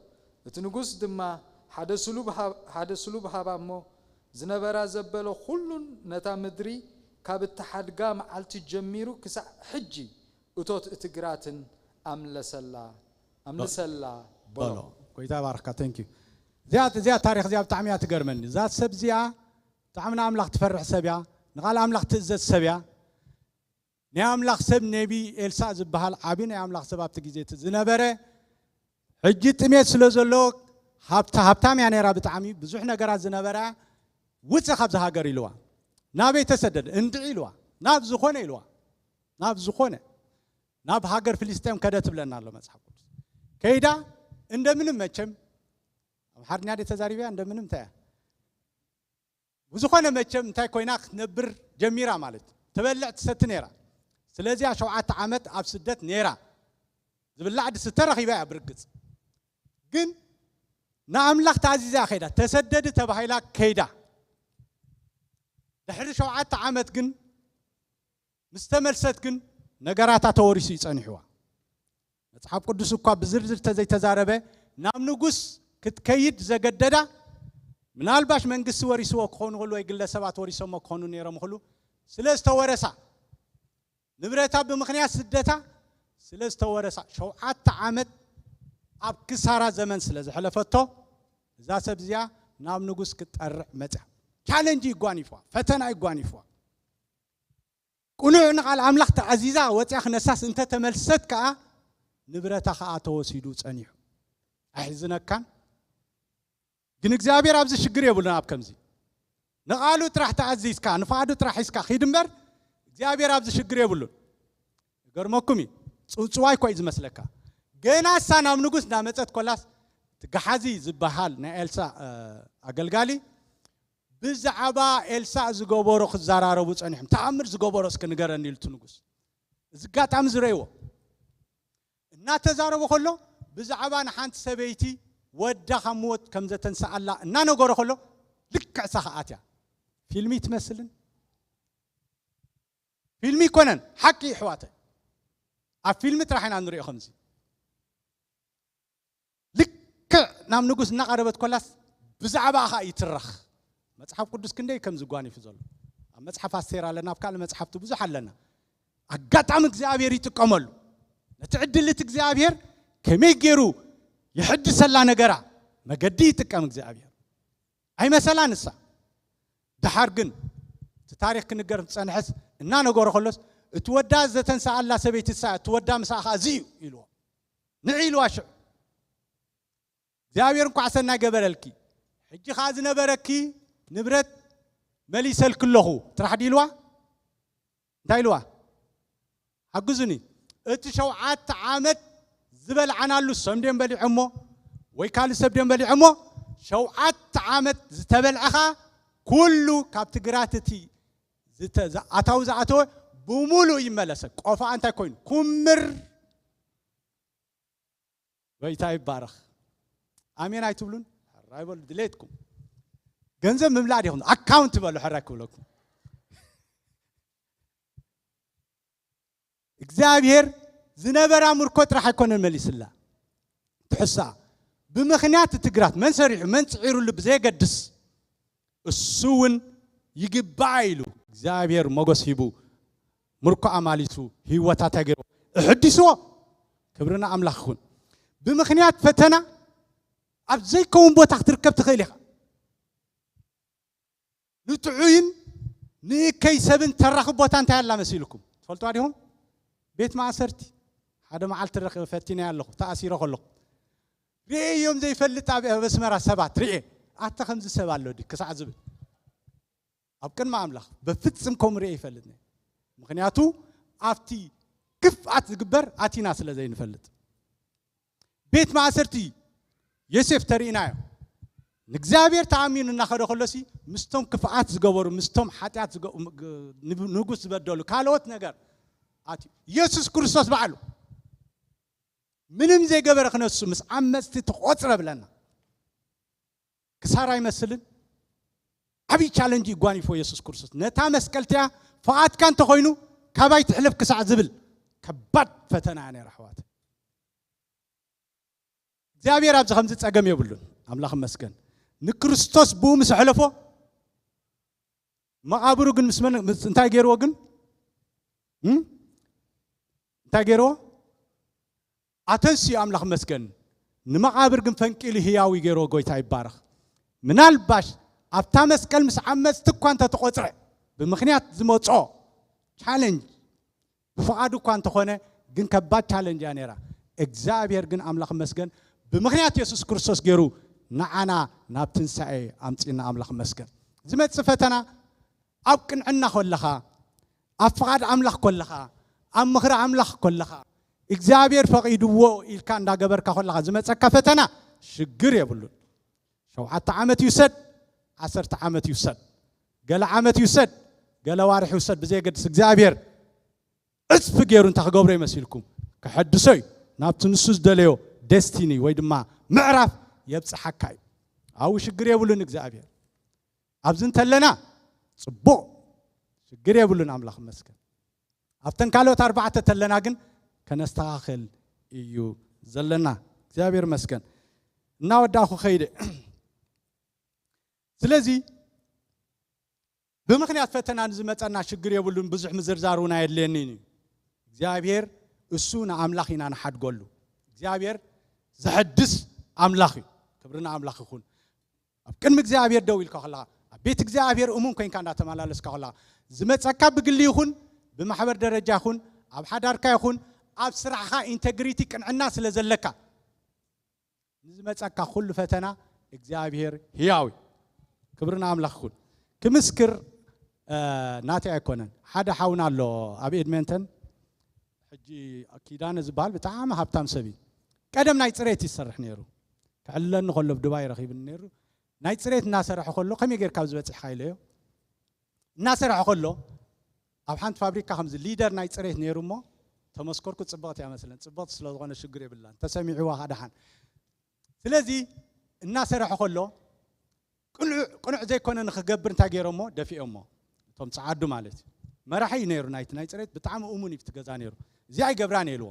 إتنجوس دما حدا سلوب هبامو زنبرا زبلو خلون نتا مدري كابت حدقام على تجميرو كسا حجي وتوت اتقراتن أملسلا بلو كويتا باركا تنكي زياد تاريخ زياد تعميات تقرمني زاد سب زيا تعمنا أملاخ تفرح سبيا نقال أملاخ تزد سبيا ني أملاخ سب نبي إلسا زبهال عابين ني أملاخ سباب تجيزيت زنبرة حجي تميت سلوزلوك هابتام يعني رابط عمي بزوحنا قرات زنبرة وتسخب زهاقر إلوا نابي تسدد اندعي لوا ناب زخونه لوا ناب زخونه ناب هاجر فلسطين كدت بلنا الله مصحف كيدا እንደምንም መቸም አብሐርኛ ተዛሪቢያ እንደምንም ታያ ወዝኾነ መቸም እንታይ ኮይና ነብር ጀሚራ ማለት ተበልዕ ተሰት ነራ ስለዚህ 7 ዓመት ኣብ ስደት ነራ ዝብላዕ ድስተረኺባ ያብርግጽ ግን ናአምላኽ ታዚዛ ኸይዳ ተሰደድ ተባሂላ ከይዳ دحر 7 ዓመት ግን مستملست ግን ነገራታ ተወሪሱ ይጸንሕዋ መጽሐፍ ቅዱስ እኮ በዝርዝር ተዘይተዛረበ ናብ ንጉስ ክትከይድ ዘገደዳ ምናልባሽ መንግስት ወሪስዎ ኮኑ ሁሉ ወይ ግለሰባት ወሪሶሞ ኮኑ ነይሮም ሁሉ ስለስተወረሳ ንብረታ በምክንያት ስደታ ስለስተወረሳ 7 ዓመት ኣብ ክሳራ ዘመን ስለዝሐለፈቶ እዛ ሰብዚያ ናብ ንጉስ ክትጠርዕ መጻ ቻሌንጅ ይጓኒፍዋ ፈተና ይጓኒፍዋ ቁኑዕ ንቃል ኣምላኽ ተዓዚዛ ወጽያኽ ነሳስ እንተ ተመልሰት ከኣ ንብረታ ከኣ ተወሲዱ ጸኒሑ ኣሕዝነካን ግን እግዚአብሔር ኣብዚ ሽግር የብሉና ኣብ ከምዚ ንቃሉ ጥራሕ ተዓዚዝካ ንፋዱ ጥራሕ ሒዝካ ኺድምበር እግዚአብሔር ኣብዚ ሽግር የብሉን ገርመኩሚ ጽዋይ ኮይዝ መስለካ ገና ሳናም ንጉስ ናመጸት ኮላስ ትጋሓዚ ዝበሃል ናይ ኤልሳ አገልጋሊ ብዛዕባ ኤልሳ ዝገበሮ ክዛራረቡ ጸኒሕም ተአምር ዝገበሮ እስከ ንገረኒ ኢልቱ ንጉስ ዝጋጣም ዝረይዎ እና ተዛረቡ ከሎ ብዛዕባ ንሓንቲ ሰበይቲ ወዳ ከሞት ከም ዘተንሳአላ እና ነገሮ ከሎ ልክዕ ሰኻአትያ ፊልሚ ትመስልን ፊልሚ ኮነን ሓቂ ሕዋተ ኣብ ፊልሚ ጥራሕና ንሪኦ ከምዚ ልክዕ ናብ ንጉስ እናቀረበት ኮላስ ብዛዕባ ኻ ይትረኽ መጽሐፍ ቅዱስ ክንደይ ከም ዝጓኒፍ ዘሎ ኣብ መጽሐፍ ኣስቴር ኣለና ኣብ ካልእ መጽሐፍቲ ብዙሕ ኣለና ኣጋጣሚ እግዚአብሔር ይጥቀመሉ ነቲ ዕድልት እግዚአብሔር ከመይ ገይሩ ይሕድሰላ ነገራ መገዲ ይጥቀም እግዚአብሔር ኣይ መሰላ ንሳ ድሓር ግን ታሪክ ክንገር ጸንሐስ እና ነገሮ ከሎስ እትወዳ ዘተንሳአላ ሰበይቲ ሳ እትወዳ ምሳኻ እዚዩ ኢልዎ ንዒልዋ ሽዕ እግዚአብሔር እንኳ ዓሰና ገበረልኪ ሕጂ ኻ ዝነበረኪ ንብረት መሊሰልክለኹ ትራሕ ዲልዋ እንታይ ኢልዋ ሓግዙኒ እቲ 7 ዓመት ዝበልዓናሉ ሰምደን በሊዕሞ ወይ ካልእ ሰብደን በሊዕሞ 7 ዓመት ዝተበልዐኻ ኩሉ ካብ ትግራትቲ ኣታው ዝኣተወ ብሙሉእ ይመለሰ ቆፋ እንታይ ኮይኑ ኩምር ወይታ ይባረኽ አሜን አይትብሉን ራይበል ድሌትኩም ገንዘብ ምምላእ ዲኹም አካውንት በሉ ሕራክ ብለኩም እግዚአብሔር ዝነበራ ምርኮ ጥራሕ አይኮነን መሊስላ ትሕሳ ብምኽንያት ትግራት መን ሰሪሑ መን ጽዒሩሉ ብዘይገድስ እሱውን ይግባእ ኢሉ እግዚአብሔር ሞገስ ሂቡ ምርኮ አማሊሱ ህይወታ ተገይሮ እሕድስዎ ክብርና አምላኽ ይኹን ብምኽንያት ፈተና ኣብ ዘይከውን ቦታ ክትርከብ ትኽእል ኢኻ ንጥዑይን ንከይ ሰብን ተራኽብ ቦታ እንታይ ኣላ መሲልኩም ትፈልጡ ዲኹም ቤት ማእሰርቲ ሓደ መዓልቲ ረኺበ ፈቲነ ኣለኹ ተኣሲረ ከለኹ ርኤዮም ዘይፈልጥ ኣብ መስመራ ሰባት ርኤ ኣተ ከምዚ ሰብ ኣሎ ዲ ክሳዕ ዝብል ኣብ ቅድሚ ኣምላኽ በፍጽም ከም ርኤ ይፈልጥኒ ምክንያቱ ኣብቲ ክፍኣት ዝግበር ኣቲና ስለ ዘይንፈልጥ ቤት ማእሰርቲ ዮሴፍ ተሪእናዮ ንእግዚአብሔር ተኣሚኑ እናኸደ ከሎሲ ምስቶም ክፍኣት ዝገበሩ ምስቶም ሓጢኣት ንጉስ ዝበደሉ ካልኦት ነገር ኣቲ ኢየሱስ ክርስቶስ በዓሉ ምንም ዘይገበረ ክነሱ ምስ ዓመፅቲ ተቆፅረ ብለና ክሳራ ይመስልን ዓብይ ቻሌንጅ ይጓኒፎ ኢየሱስ ክርስቶስ ነታ መስቀልትያ ፈኣትካ እንተኮይኑ ካባይ ትሕልፍ ክሳዕ ዝብል ከባድ ፈተና ነይራ ኣሕዋት እግዚአብሔር ኣብዚ ከምዚ ፀገም የብሉን ኣምላኽ መስገን ንክርስቶስ ብኡ ምስ ሕለፎ መቃብሩ ግን ምስ እንታይ ገይርዎ ግን እንታይ ገይርዎ ኣተንስዩ ኣምላኽ መስገን ንመቃብር ግን ፈንቂሉ ህያዊ ገይርዎ ጎይታ ይባረኽ ምናልባሽ ኣብታ መስቀል ምስ ዓመፅቲ እኳ እንተተቆፅረ ብምክንያት ዝመፆ ቻሌንጅ ብፍቓዱ እኳ እንተኾነ ግን ከባድ ቻሌንጅ እያ ነይራ እግዚአብሔር ግን ኣምላኽ መስገን ብምክንያት ኢየሱስ ክርስቶስ ገይሩ ንዓና ናብ ትንሳኤ ኣምፂና ኣምላኽ መስገን ዝመፅእ ፈተና ኣብ ቅንዕና ኮለኻ ኣብ ፍቓድ ኣምላኽ ኮለኻ ኣብ ምኽሪ ኣምላኽ ኮለኻ እግዚአብሔር ፈቂድዎ ኢልካ እንዳገበርካ ኮለኻ ዝመፀካ ፈተና ሽግር የብሉን 7 ዓመት ይውሰድ 10 ዓመት ይውሰድ ገለ ዓመት ይውሰድ ገለ ዋርሕ ይውሰድ ብዘይገድስ እግዚአብሔር እፅፍ ገይሩ እንታይ ክገብሮ ይመስልኩም ክሕድሶይ ናብቲ ንሱ ዝደለዮ ደስቲኒ ወይ ድማ ምዕራፍ የብፅሓካ እዩ ኣው ሽግር የብሉን እግዚአብሔር ኣብዚ እንተለና ጽቡቕ ሽግር የብሉን ኣምላኽ መስገን ኣብተን ካልኦት 4 ተለና ግን ከነስተኻኽል እዩ ዘለና እግዚአብሔር መስገን እናወዳኹ ኸይደ ስለዚ ብምክንያት ፈተና ዝመፀና ሽግር የብሉን ብዙሕ ምዝርዛሩና የድልየኒ እግዚአብሔር እሱ ንኣምላኽ ኢና ንሓድገሉ እግዚአብሔር ዘሕድስ ኣምላኽ እዩ ክብርና ኣምላኽ ይኹን ኣብ ቅድሚ እግዚአብሔር ደው ኢልካ ከለኻ ኣብ ቤት እግዚአብሔር እሙን ኮይንካ እንዳተመላለስካ ከለኻ ዝመፀካ ብግሊ ይኹን ብማሕበር ደረጃ ይኹን ኣብ ሓዳርካ ይኹን ኣብ ስራሕኻ ኢንቴግሪቲ ቅንዕና ስለ ዘለካ ንዝመፀካ ኩሉ ፈተና እግዚአብሔር ህያዊ ክብርና ኣምላኽ ይኹን ክምስክር ናቲ ኣይኮነን ሓደ ሓውና ኣሎ ኣብ ኤድመንተን حجي كيدان زبال بتاعم هابتام سبي قدم ناي صريت يسرح نيرو كعلن خلو بدبي رخيب نيرو ناي صريت الناس راح خلو خمي غير كاب زبصح حيله الناس راح خلو اب حنت فابريكا خمز ليدر ناي صريت نيرو مو تمسكركو صبات يا مثلا صبات سلازغونه شغر يبلان تسمعوا هذا ስለዚህ እናሰራح ከሎ ቅኑዕ ዘይኮነ ንኽገብር እንታይ ገይሮሞ ደፊኦሞ ቶም ጻዓዱ ማለት መራሒ ነይሩ ናይት ናይ ጽሬት ብጣዕሚ እሙን ይፍትገዛ ነይሩ እዚ ኣይገብራን ይልዎ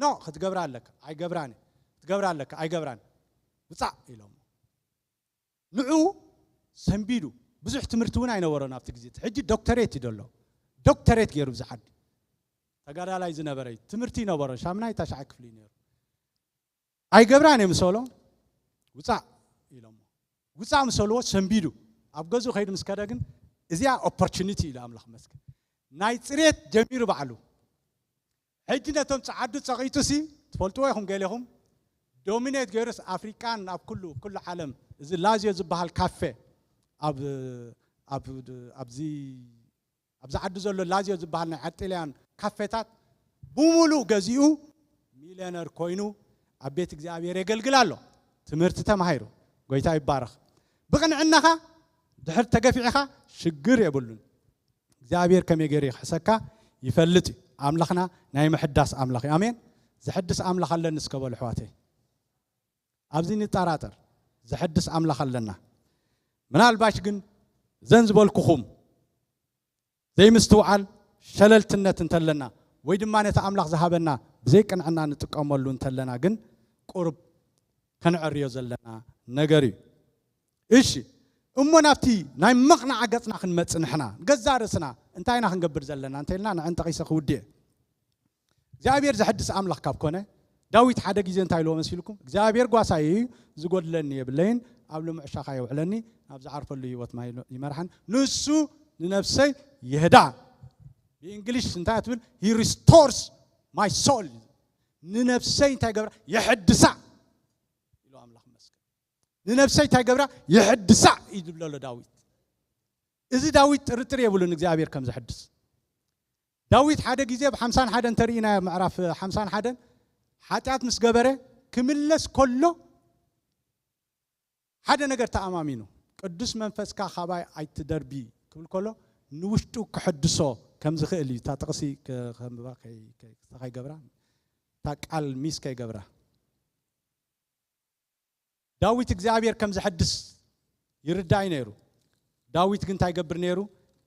ኖ ክትገብራ ኣለካ ኣይገብራን ክትገብራ ኣለካ ኣይገብራን ብጻዕ ኢሎም ንዑ ሰንቢዱ ብዙሕ ትምህርቲ እውን ኣይነበሮን ኣብቲ ግዜ ሕጂ ዶክተሬት ይደሎ ዶክተሬት ገይሩ ዝሓዲ ተጋዳላይ ዝነበረ ትምህርቲ ይነበሮ ሻምናይ ታሻዕ ክፍሊ ነይሩ ኣይገብራን የምሰሎ ውጻዕ ኢሎም ውጻዕ ምሰሎ ሰንቢዱ ኣብ ገዙ ኸይድ ምስከደ ግን እዚያ ኦፖርቹኒቲ ኢሉ ኣምላኽ መስገን ናይ ጽሬት ጀሚሩ በዓሉ ሕጂ ነቶም ጻዓዱ ጸቂቱሲ ትፈልጥዎ ይኹም ገሊኹም ዶሚኔት ገይሩስ ኣፍሪካን ኣብ ኩሉ ዓለም እዚ ላዝዮ ዝበሃል ካፌ ኣብዚ ዓዱ ዘሎ ላዝዮ ዝበሃል ናይ ዓጤልያን ካፌታት ብሙሉእ ገዚኡ ሚልዮነር ኮይኑ ኣብ ቤት እግዚአብሔር የገልግል ኣሎ ትምህርቲ ተማሂሩ ጎይታ ይባረኽ ብቕንዕናኻ ድሕር ተገፊዕኻ ሽግር የብሉን እግዚአብሔር ከመይ ገይሩ ይሕሰካ ይፈልጥ ኣምላኽና ናይ ምሕዳስ ኣምላኽ ኣሜን ዝሕድስ ኣምላኽ ኣለና እስከበሉ ሕዋተይ ኣብዚ ንጣራጠር ዝሕድስ ኣምላኽ ኣለና ምናልባሽ ግን ዘን ዝበልኩኹም ዘይምስትውዓል ሸለልትነት እንተለና ወይ ድማ ነታ ኣምላኽ ዝሃበና ብዘይ ቅንዕና ንጥቀመሉ እንተለና ግን ቁርብ ከንዕርዮ ዘለና ነገር እዩ እሺ እሞ ናብቲ ናይ መቕናዕ ገጽና ክንመጽእ ንሕና ገዛ ርእስና እንታይና ክንገብር ዘለና እንተልና ንዕንጠቂሰ ክውድእ እግዚአብሔር ዝሕድስ ኣምላኽ ካብ ኮነ ዳዊት ሓደ ግዜ እንታይ ኢልዎ መሲልኩም እግዚአብሔር ጓሳይ ዝጎድለኒ የብለይን ኣብ ልምዕሻኻ የውዕለኒ ኣብ ዝዓርፈሉ ህይወት ይመርሐን ንሱ ንነፍሰይ ይህዳ በእንግሊሽ እንታይ ትብል he restores my soul ንነፍሰይ እንታይ ገብራ ይሕድሳ ኢሉ ኣምላኽ መስገን ንነፍሰይ እንታይ ገብራ ይሕድሳ ይብለሎ ዳዊት እዚ ዳዊት ጥርጥር የብሉን እግዚአብሔር ከም ዝሕድስ ዳዊት ሓደ ግዜ ብ51 ተሪኢና ምዕራፍ 51 ሓጢአት ምስ ገበረ ክምለስ ከሎ ሓደ ነገር ተኣማሚኑ ቅዱስ መንፈስካ ኻባይ ኣይትደርቢ ክብል ከሎ ንውሽጡ ክሕድሶ ከም ዝኽእል እዩ ታጥቕሲ ከምባ ከይ ገብራ ታቃል ሚስ ከይ ገብራ ዳዊት እግዚአብሔር ከም ዝሕድስ ይርዳይ ነይሩ ዳዊት ግን እንታይ ገብር ነይሩ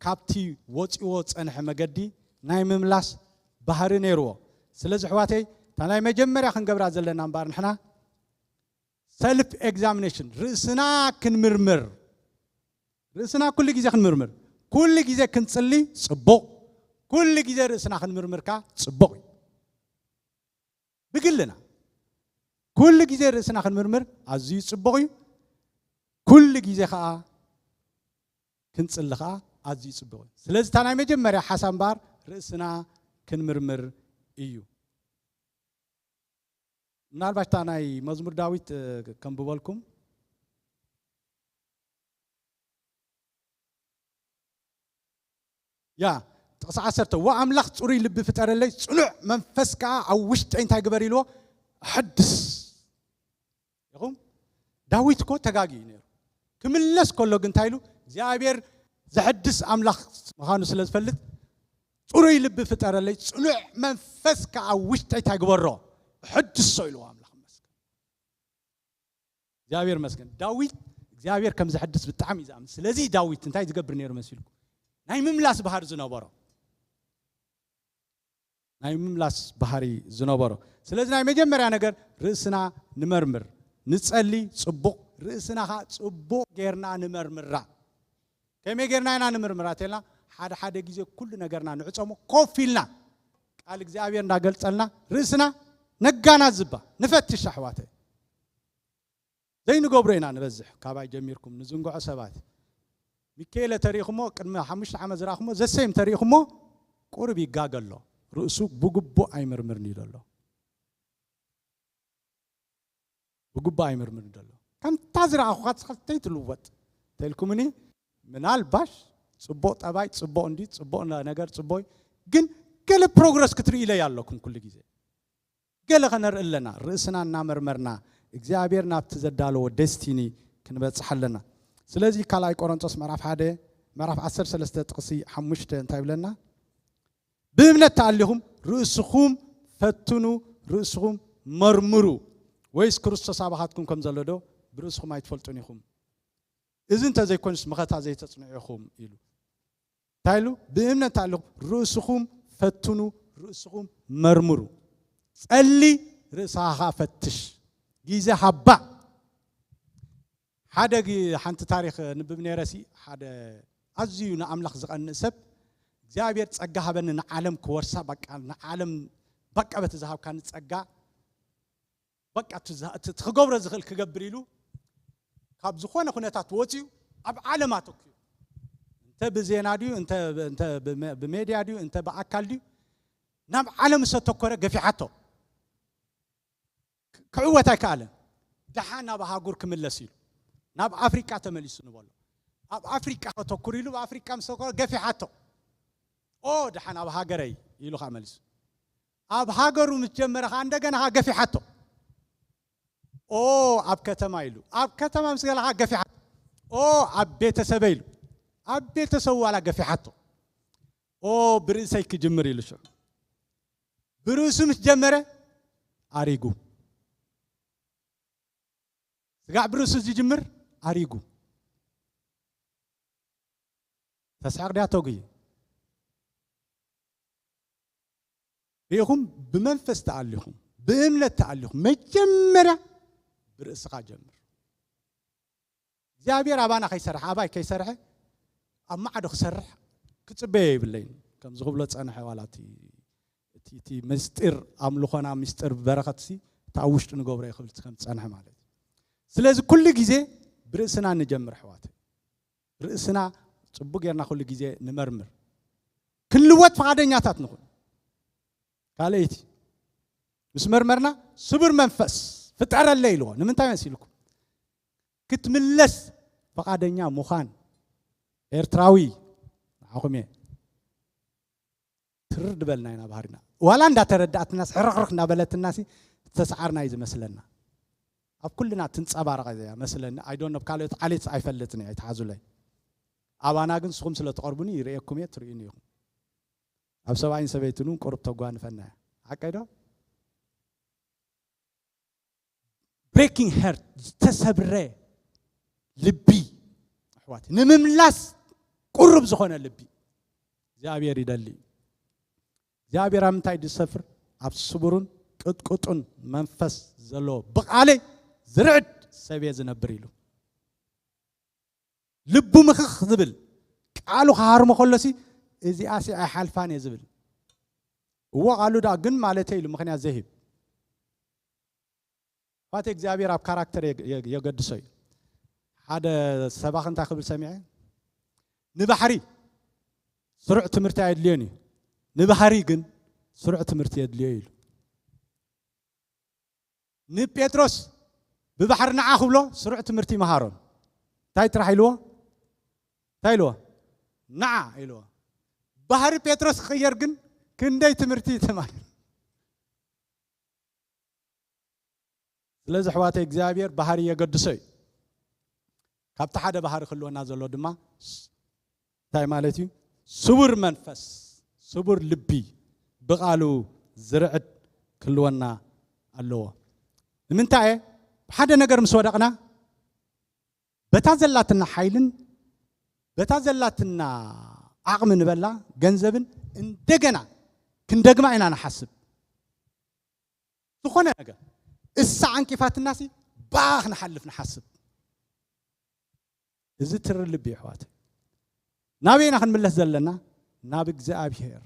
ካብቲ ወፂዎ ጸንሐ መገዲ ናይ ምምላስ ባህሪ ነይርዎ ስለዚ ሕዋተይ ታናይ መጀመርያ ክንገብራ ዘለና እምበር ንሕና ሰልፍ ኤግዛሚኔሽን ርእስና ክንምርምር ርእስና ኩሉ ግዜ ክንምርምር ኩሉ ግዜ ክንጽሊ ጽቡቕ ኩሉ ግዜ ርእስና ክንምርምርካ ጽቡቕ ብግልና ኩሉ ግዜ ርእስና ክንምርምር ኣዝዩ ጽቡቕ እዩ ኩሉ ግዜ ከዓ ክንጽሊ ከዓ ኣዝዩ ጽቡቕ ስለዚ ታናይ መጀመርያ ሓሳብ እምበር ርእስና ክንምርምር እዩ ምናልባሽ ታናይ መዝሙር ዳዊት ከም ብበልኩም ያ ተቀሳዓሰርተ ወአምላኽ ጽሩይ ልብ ፍጠረለይ ጽኑዕ መንፈስካ ኣብ ውሽጢ እንታይ ግበር ኢልዎ ሕድስ ይኹም ዳዊት እኮ ተጋጊ ነይሩ ክምለስ ከሎ ግን እንታይ ኢሉ እግዚአብሔር ዝሕድስ ኣምላኽ ምዃኑ ስለ ዝፈልጥ ጽሩይ ልብ ፍጠረለይ ጽኑዕ መንፈስካ ኣብ ውሽጢ እንታይ ግበሮ ሕድሶ ኢልዎ ኣምላኽ መስገን እግዚአብሔር መስገን ዳዊት እግዚአብሔር ከም ዝሕድስ ብጣዕሚ ይዛም ስለዚ ዳዊት እንታይ ዝገብር ነይሩ መሲልኩ ናይ ምምላስ ባህሪ ዝነበሮ ናይ ምምላስ ባህሪ ዝነበሮ ስለዚ ናይ መጀመርያ ነገር ርእስና ንመርምር ንጸሊ ጽቡቕ ርእስና ጽቡቕ ጌርና ንመርምራ ከመይ ጌርና ኢና ንመርምራ ተልና ሓደ ግዜ ኩሉ ነገርና ንዕጾሞ ኮፍ ኢልና ቃል እግዚአብሔር እንዳገልጸልና ርእስና ነጋና ዝባ ንፈትሽ ኣሕዋተይ ዘይንገብሮ ኢና ንበዝሕ ካባይ ጀሚርኩም ንዝንግዖ ሰባት ሚካኤል ተሪኽሞ ቅድሚ 5 ዓመት ዝራኽሞ ዘሰይም ተሪኽሞ ቁርብ ይጋገሎ ርእሱ ብግቡእ ኣይምርምርን ይደሎ ብግቡእ ኣይምርምርን ይደሎ ከምታ ዝራኽኻ ተኸልተይ ትልወጥ ተልኩምኒ ምናልባሽ ጽቡቕ ጠባይ ጽቡቕ እንዲ ጽቡቕ ነገር ጽቡቕ ግን قال بروجرس كتري إلى يالكم كل جزء قال خنر إلنا رئيسنا نامرمرنا إخزابير نابتزدالو ديستيني كنبتصح لنا سلازي كلاي كورنثوس مرaf 1 مرaf 10 3 تقصي 5 انتي بلنا بإمنة تعليهم رؤسكم فتنوا رؤسكم مرمروا ويس كريستوس أباحتكم كم زلدو برؤسكم ما يتفلتونيكم إذن تزاي كونس مخاطع زي تصنعيكم إلو تايلو بإمنة تعليهم رؤسكم فتنوا رؤسكم مرمروا اللي رأسها فتش جيزة حبا هذا حنت تاريخ نبني راسي هذا أزيونا أملاخ زقن سب زابير تسقى بأن عالم كورسا بقى عالم بقى بتزهاب كان تسقى بقى تخجبر زخل كجبريلو كابزخونا كنا تاتوتيو أب عالماتك أنت بزيناديو أنت بميدياديو أنت بأكالديو نام عالم ستكورة جفيحته كعوة كعالم دحنا بهاجور كملسيل ناب أفريقيا تمليسون والله أب أفريقيا تكوريلو بأفريقيا مسكور جفيحته أو دحنا بهاجري يلو خاملس أب هاجرو متجمر عندك أنا جفيحته أو أب كتمايلو أب كتما مسكال ها جفيحته أو أب بيت سبيلو أب بيت سوى على جفيحته أو بريسيك جمري لشو بروسو متجمرة أريجو سقع بروسو جمر أريجو تسعر ده توجي بيهم بمنفس تعليهم بإملة تعليهم متجمرة برأسها جمر جابير أبانا خيسرح أباي كيسرح أما عاد خسرح كتبي بالليل كم زغبلت أنا حوالاتي تي مستر أملوخنا مستر بركتسي تعوشت نجبر يا خبرت كم تصنع مالي سلازم كل جزء برأسنا نجمر حواتي برأسنا صبق يرنا كل جزء نمرمر كل وقت فقدنا نياتات نقول قاليتي بس مرمرنا صبر منفس فتعر الليل هو نمن تايم سيلكم كتملس فقدنا مخان إرتراوي عقمي ترد بالنا هنا بحرنا ولا عند تردات الناس حرقنا بلت الناس تسعرنا إذا مثلنا أب كلنا تنصبر غزيا مثلا I don't know بكالت عليت عيفلتني يتحازوا لي أبانا جن سخم سلة تقربني رأيكم يترينيهم أب سبعين سبعتنون قرب تقوان فنا عكيدا breaking heart تسبرة لبي أحواتي نمملاس قرب زخنا لبي جابير يدلي جابير أمتى يدسفر أب صبرون قطن منفس زلو بقالي زرعت سبيز نبريلو لبو مخخ زبل قالوا خارم خلصي إذا أسي حلفان يزبل هو قالوا دا جن مالتي له مخنيا ذهب فاتك جابير أب كاركتر يقد شيء هذا سباق أنت قبل سمعه نبحري سرعة تمرتي يدليني نبحري جن سرعة تمرتي يدليل نبيتروس ببحرنا عاخبلو سرعة تمرتي مهارون تايت راح يلوه تايلوه نع يلوه بحر بيتروس خير جن كندي تمرتي تمام لازم حواتي إجزابير بحري يقدسي كابت حدا بحر خلوه نازلوا دما تاي مالتي صبر منفس صبر لبي بقالو زرعت كلونا اللوه من تاي حدا نجر مسودقنا بتازلاتنا حيلن بتازلاتنا عقم نبلا جنزبن اندجنا كندجما إنا نحسب تخونا نجا الساعة كيفات الناس باخ نحلف نحسب إذا تر اللي بيحوات نبينا خن ملة زلنا نبي جزاب هير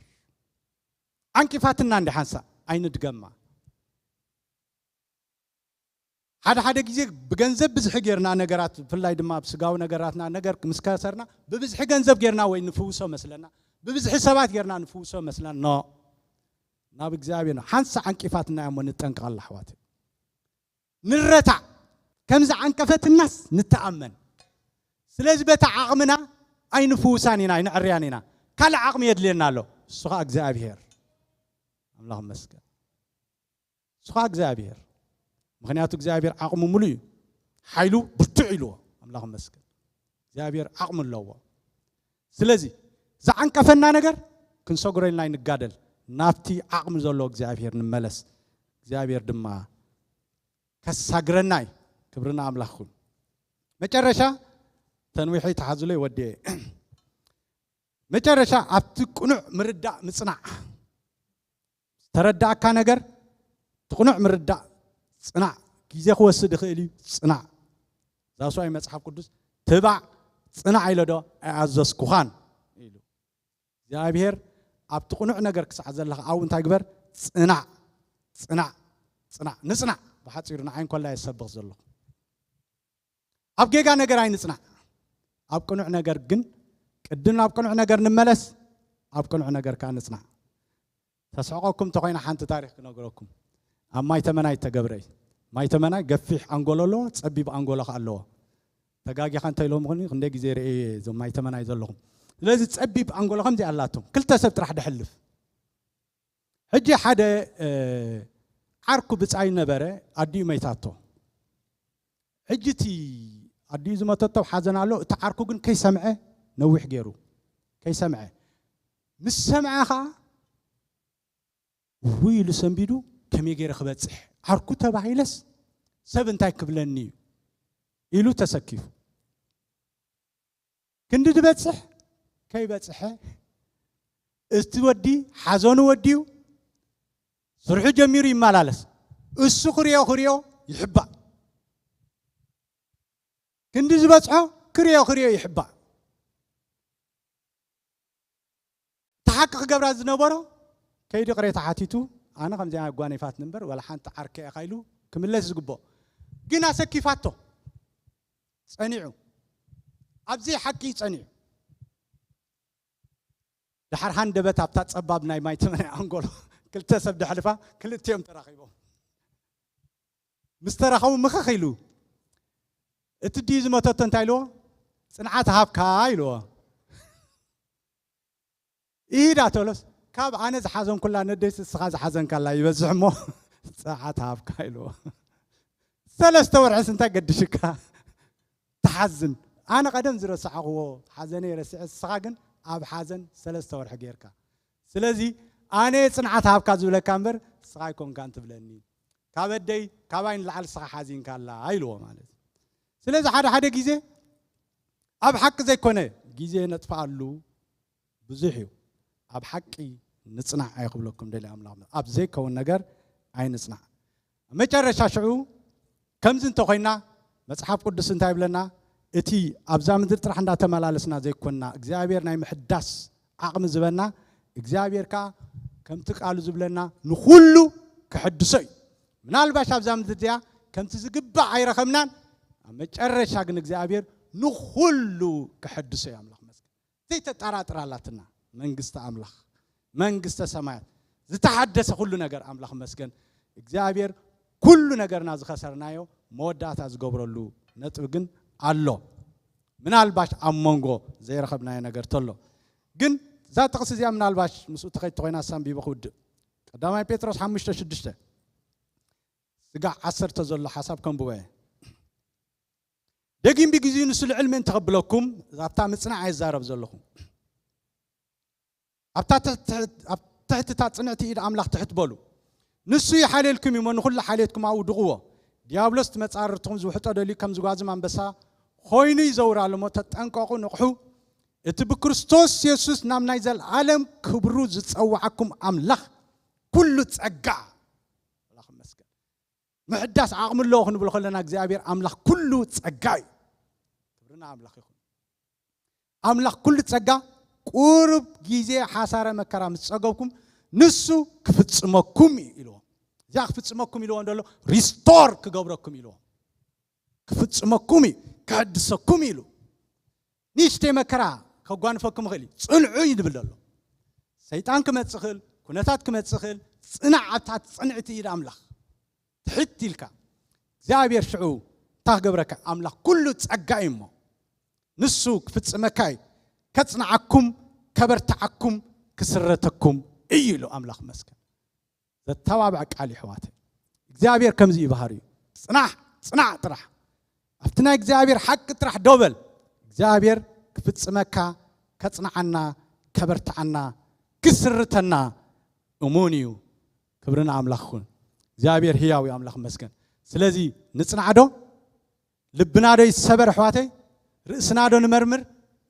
عن كيفاتنا عند حنسا أين تجمع هذا جزء بجنزب بزح جرنا نجارات في الله يدمع بسجاو نجاراتنا نجار مسكاسرنا ببزح جنزب جرنا وين نفوسه مثلاً ببزح حسابات جرنا نفوسه مثلاً نابي جزابينا حنسا عن كيفاتنا يوم نتنقل الله حواتي نرتع كم عن كفة الناس نتأمن سلاج بتاع عقمنا أي نفوسانينا أي نعريانينا كل عقم يدلنا له سقى جزاب هير አምላኽ መስገን ስኻ እግዚአብሔር ምክንያቱ እግዚአብሔር ዓቕሙ ሙሉእ እዩ ሓይሉ ብርቱዕ ኢልዎ አምላኽ መስገን እግዚአብሔር ዓቕሙ ኣለዎ ስለዚ ዝዓንቀፈና ነገር ክንሰጉረልና ይንጋደል ናብቲ ዓቕሙ ዘሎ እግዚአብሔር ንመለስ እግዚአብሔር ድማ ከሳግረናይ ክብርና አምላኽ ይኹን መጨረሻ ተንዊሒ ተሓዝሎ ይወዲ መጨረሻ ኣብቲ ቁኑዕ ምርዳእ ምጽናዕ ተረዳእካ ነገር ትቁኑዕ ምርዳእ ጽናዕ ግዜ ክወስድ ይኽእል እዩ ጽናዕ ዛስዋይ መጽሓፍ ቅዱስ ትባዕ ጽናዕ ኢለዶ ኣዘዝኩኻን ኢሉ እግዚአብሔር ኣብቲ ቁኑዕ ነገር ክሳዕ ዘለኻ ኣብኡ እንታይ ግበር ጽናዕ ጽናዕ ጽናዕ ንጽናዕ ብሓፂሩ ንዓይን ኮላ የሰብኽ ዘለኹ ኣብ ጌጋ ነገር ኣይንጽናዕ ኣብ ቁኑዕ ነገር ግን ቅድም ኣብ ቁኑዕ ነገር ንመለስ ኣብ ቁኑዕ ነገር ከዓ ንጽናዕ ተስዕቆኩም ተኾይና ሓንቲ ታሪክ ክነግረኩም ኣብ ማይ ተመናይ ተገብረይ ማይ ተመናይ ገፊሕ ኣንጎሎ ኣለዎ ፀቢብ ኣንጎሎ ከዓ ኣለዎ ተጋጊኻ እንታይ ኢሎም ምኽኒ ክንደይ ግዜ ርአ እዞም ማይ ተመናይ ዘለኹም ስለዚ ፀቢብ ኣንጎሎ ከምዚ ኣላቶም ክልተ ሰብ ጥራሕ ድሕልፍ ሕጂ ሓደ ዓርኩ ብፃይ ነበረ ኣዲኡ መይታቶ ሕጂ እቲ ኣዲኡ ዝመተቶ ሓዘን ኣሎ እቲ ዓርኩ ግን ከይሰምዐ ነዊሕ ገይሩ ከይሰምዐ ምስ ሰምዐ ከዓ ውይ ኢሉ ሰንቢዱ ከመይ ገይረ ክበፅሕ ዓርኩ ተባሂለስ ሰብ እንታይ ክብለኒ እዩ ኢሉ ተሰኪፉ ክንዲ ድበፅሕ ከይበፅሐ እቲ ወዲ ሓዘኑ ወዲዩ ስርሑ ጀሚሩ ይመላለስ እሱ ክሪኦ ይሕባእ ክንዲ ዝበፅሖ ክሪኦ ይሕባእ ተሓቂ ክገብራ ዝነበሮ ከይዲ ቅሬታ ሓቲቱ ኣነ ከምዚኣ ጓኔፋት ነበር ወላ ሓንቲ ዓርከ ኢሉ ክምለስ ዝግቦ ግን ኣሰኪፋቶ ጸኒዑ ኣብዚ ሓቂ ጸኒዑ ድሓር ሃንደበት ኣብታ ፀባብ ናይ ማይ ተመናይ ኣንጎሎ ክልተ ሰብ ድሕልፋ ክልቲኦም ተራኺቦም ምስ ተራኸቡ ምኽኽ ኢሉ እቲ ድዩ ዝመተቶ እንታይ ኢልዎ ጽንዓት ሃብካ ኢልዎ ኢዳ ተሎስ ካብ ኣነ ዝሓዘን ኩላ ነደይስ ስኻ ዝሓዘንካላ ይበዝሕ እሞ ጽንዓት ሃብካ ኢልዎ ሰለስተ ወርሕስ እንታይ ገድሽካ ተሓዝን ኣነ ቀደም ዝረስዓኽዎ ሓዘነይ ረስዐ ስኻ ግን ኣብ ሓዘን ሰለስተ ወርሒ ጌርካ ስለዚ ኣነ ጽንዓት ሃብካ ዝብለካ እምበር ስኻ ይኮንካን ትብለኒ ካበደይ ካባይ ንላዕሊ ስኻ ሓዚንካ ኣላ ኢልዎ ማለት ስለዚ ሓደ ግዜ ኣብ ሓቂ ዘይኮነ ግዜ ነጥፋሉ ብዙሕ እዩ ኣብ ሓቂ ንጽናዕ ኣይኽብለኩም ደሊ ኣምላኽ ኣብ ዘይከውን ነገር ኣይንጽናዕ መጨረሻ ሽዑ ከምዚ እንተኾይና መጽሓፍ ቅዱስ እንታይ ይብለና እቲ ኣብዛ ምድሪ ጥራሕ እንዳተመላለስና ዘይኮንና እግዚአብሔር ናይ ምሕዳስ ዓቕሚ ዝበና እግዚአብሔር ከዓ ከምቲ ቃሉ ዝብለና ንኹሉ ክሕድሶ እዩ ምናልባሽ ኣብዛ ምድሪ እዚኣ ከምቲ ዝግባእ ኣይረኸብናን ኣብ መጨረሻ ግን እግዚአብሔር ንኹሉ ክሕድሶ እዩ ኣምላኽ መስገን ዘይተጠራጥር ኣላትና መንግስቲ ኣምላኽ መንግስተ ሰማያት ዝተሓደሰ ኩሉ ነገር ኣምላኽ መስገን እግዚአብሔር ኩሉ ነገርና ዝኸሰርናዮ መወዳእታ ዝገብረሉ ነጥብ ግን ኣሎ ምናልባሽ ኣብ መንጎ ዘይረኸብናዮ ነገር ተሎ ግን እዛ ጥቕሲ እዚኣ ምናልባሽ ምስኡ ተኸይድ ተኾይና ሳንቢበ ክውድእ ቀዳማይ ጴጥሮስ 5:6 ስጋዕ 10 ዘሎ ሓሳብ ከንብበ ደጊም ብግዚኡ ንሱ ልዕል ምን ተቐብለኩም ኣብታ ምጽናዕ ኣይዛረብ ዘለኹም ኣብታ ትሕትታ ጽንዕቲ ኢድ ኣምላኽ ትሕት በሉ ንሱ ይሓልልኩም እዩ ንኹሉ ሓልየትኩም ኣብኡ ድቕዎ ዲያብሎስ ትመጻርርትኩም ዝውሕጦ ደልዩ ከም ዝጓዝም አንበሳ ኮይኑ ይዘውራሉ ሞ ተጠንቀቁ ንቑሑ እቲ ብክርስቶስ ኢየሱስ ናብ ናይ ዘለዓለም ክብሩ ዝጸዋዓኩም ኣምላኽ ኩሉ ጸጋ ኣምላኽ መስገን ምሕዳስ ዓቕሚ ኣለዎ ክንብሎ ከለና እግዚአብሔር ኣምላኽ ኩሉ ጸጋ እዩ ክብርና ኣምላኽ ይኹን ኣምላኽ ኩሉ ጸጋ ቁርብ ጊዜ ሓሳረ መከራ ምስ ጸገብኩም ንሱ ክፍጽመኩም ኢልዎ እዚኣ ክፍጽመኩም ኢልዎ እንደሎ ሪስቶር ክገብረኩም ኢልዎ ክፍጽመኩም ክሕድሰኩም ኢሉ ንእሽተይ መከራ ከጓንፈኩም ይኽእል ጽንዑ ይብል ኣሎ ሰይጣን ክመጽእ ይኽእል ኩነታት ክመጽእ ይኽእል ጽናዕ ኣብታ ጽንዕቲ ኢድ ኣምላኽ ትሕት ኢልካ እግዚአብሔር ሽዑ ታኽገብረካ ኣምላኽ ኩሉ ጸጋ እዩ እሞ ንሱ ክፍጽመካ እዩ ከጽንዓኩም ከበርትዓኩም ክስረተኩም እዩ ኢሉ ኣምላኽ መስገን ዘተባብዕ ቃል ይሕዋት እግዚአብሔር ከምዚ ይባህር እዩ ጽናዕ ጥራሕ ኣብትና እግዚአብሔር ሓቂ ጥራሕ ደውበል እግዚአብሔር ክፍጽመካ ከጽናዓና ከበርታዓና ክስርተና እሙን እዩ ክብርና አምላኽን እግዚአብሔር ሕያው አምላኽ መስገን ስለዚ ንጽናዕዶ ልብናዶ ይሰበር ሕዋተይ ርእስናዶ ንመርምር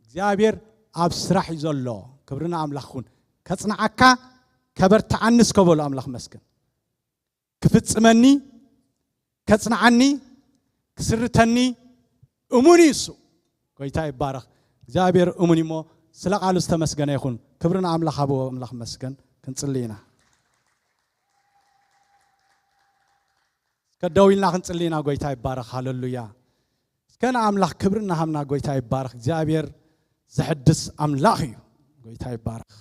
እግዚአብሔር ኣብ ስራሕ እዩ ዘሎ ክብርና አምላኽን ከጽናዓካ ከበርታዓንስ ከበሎ አምላኽ መስገን ክፍጽመኒ ከጽናዓኒ ክስርተኒ እሙን እዩ እሱ ጎይታ ይባረኽ እግዚአብሔር እሙን እሞ ስለ ቃሉ ዝተመስገነ ይኹን ክብርና አምላኽ አቦ አምላኽ መስገን ክንጽልይና ከደውልና ክንጽልይና ጎይታ ይባረኽ ሃሌሉያ እስከና አምላኽ ክብርና ሃምና ጎይታ ይባረኽ እግዚአብሔር ዘሕድስ አምላኽ እዩ ጎይታ ይባረኽ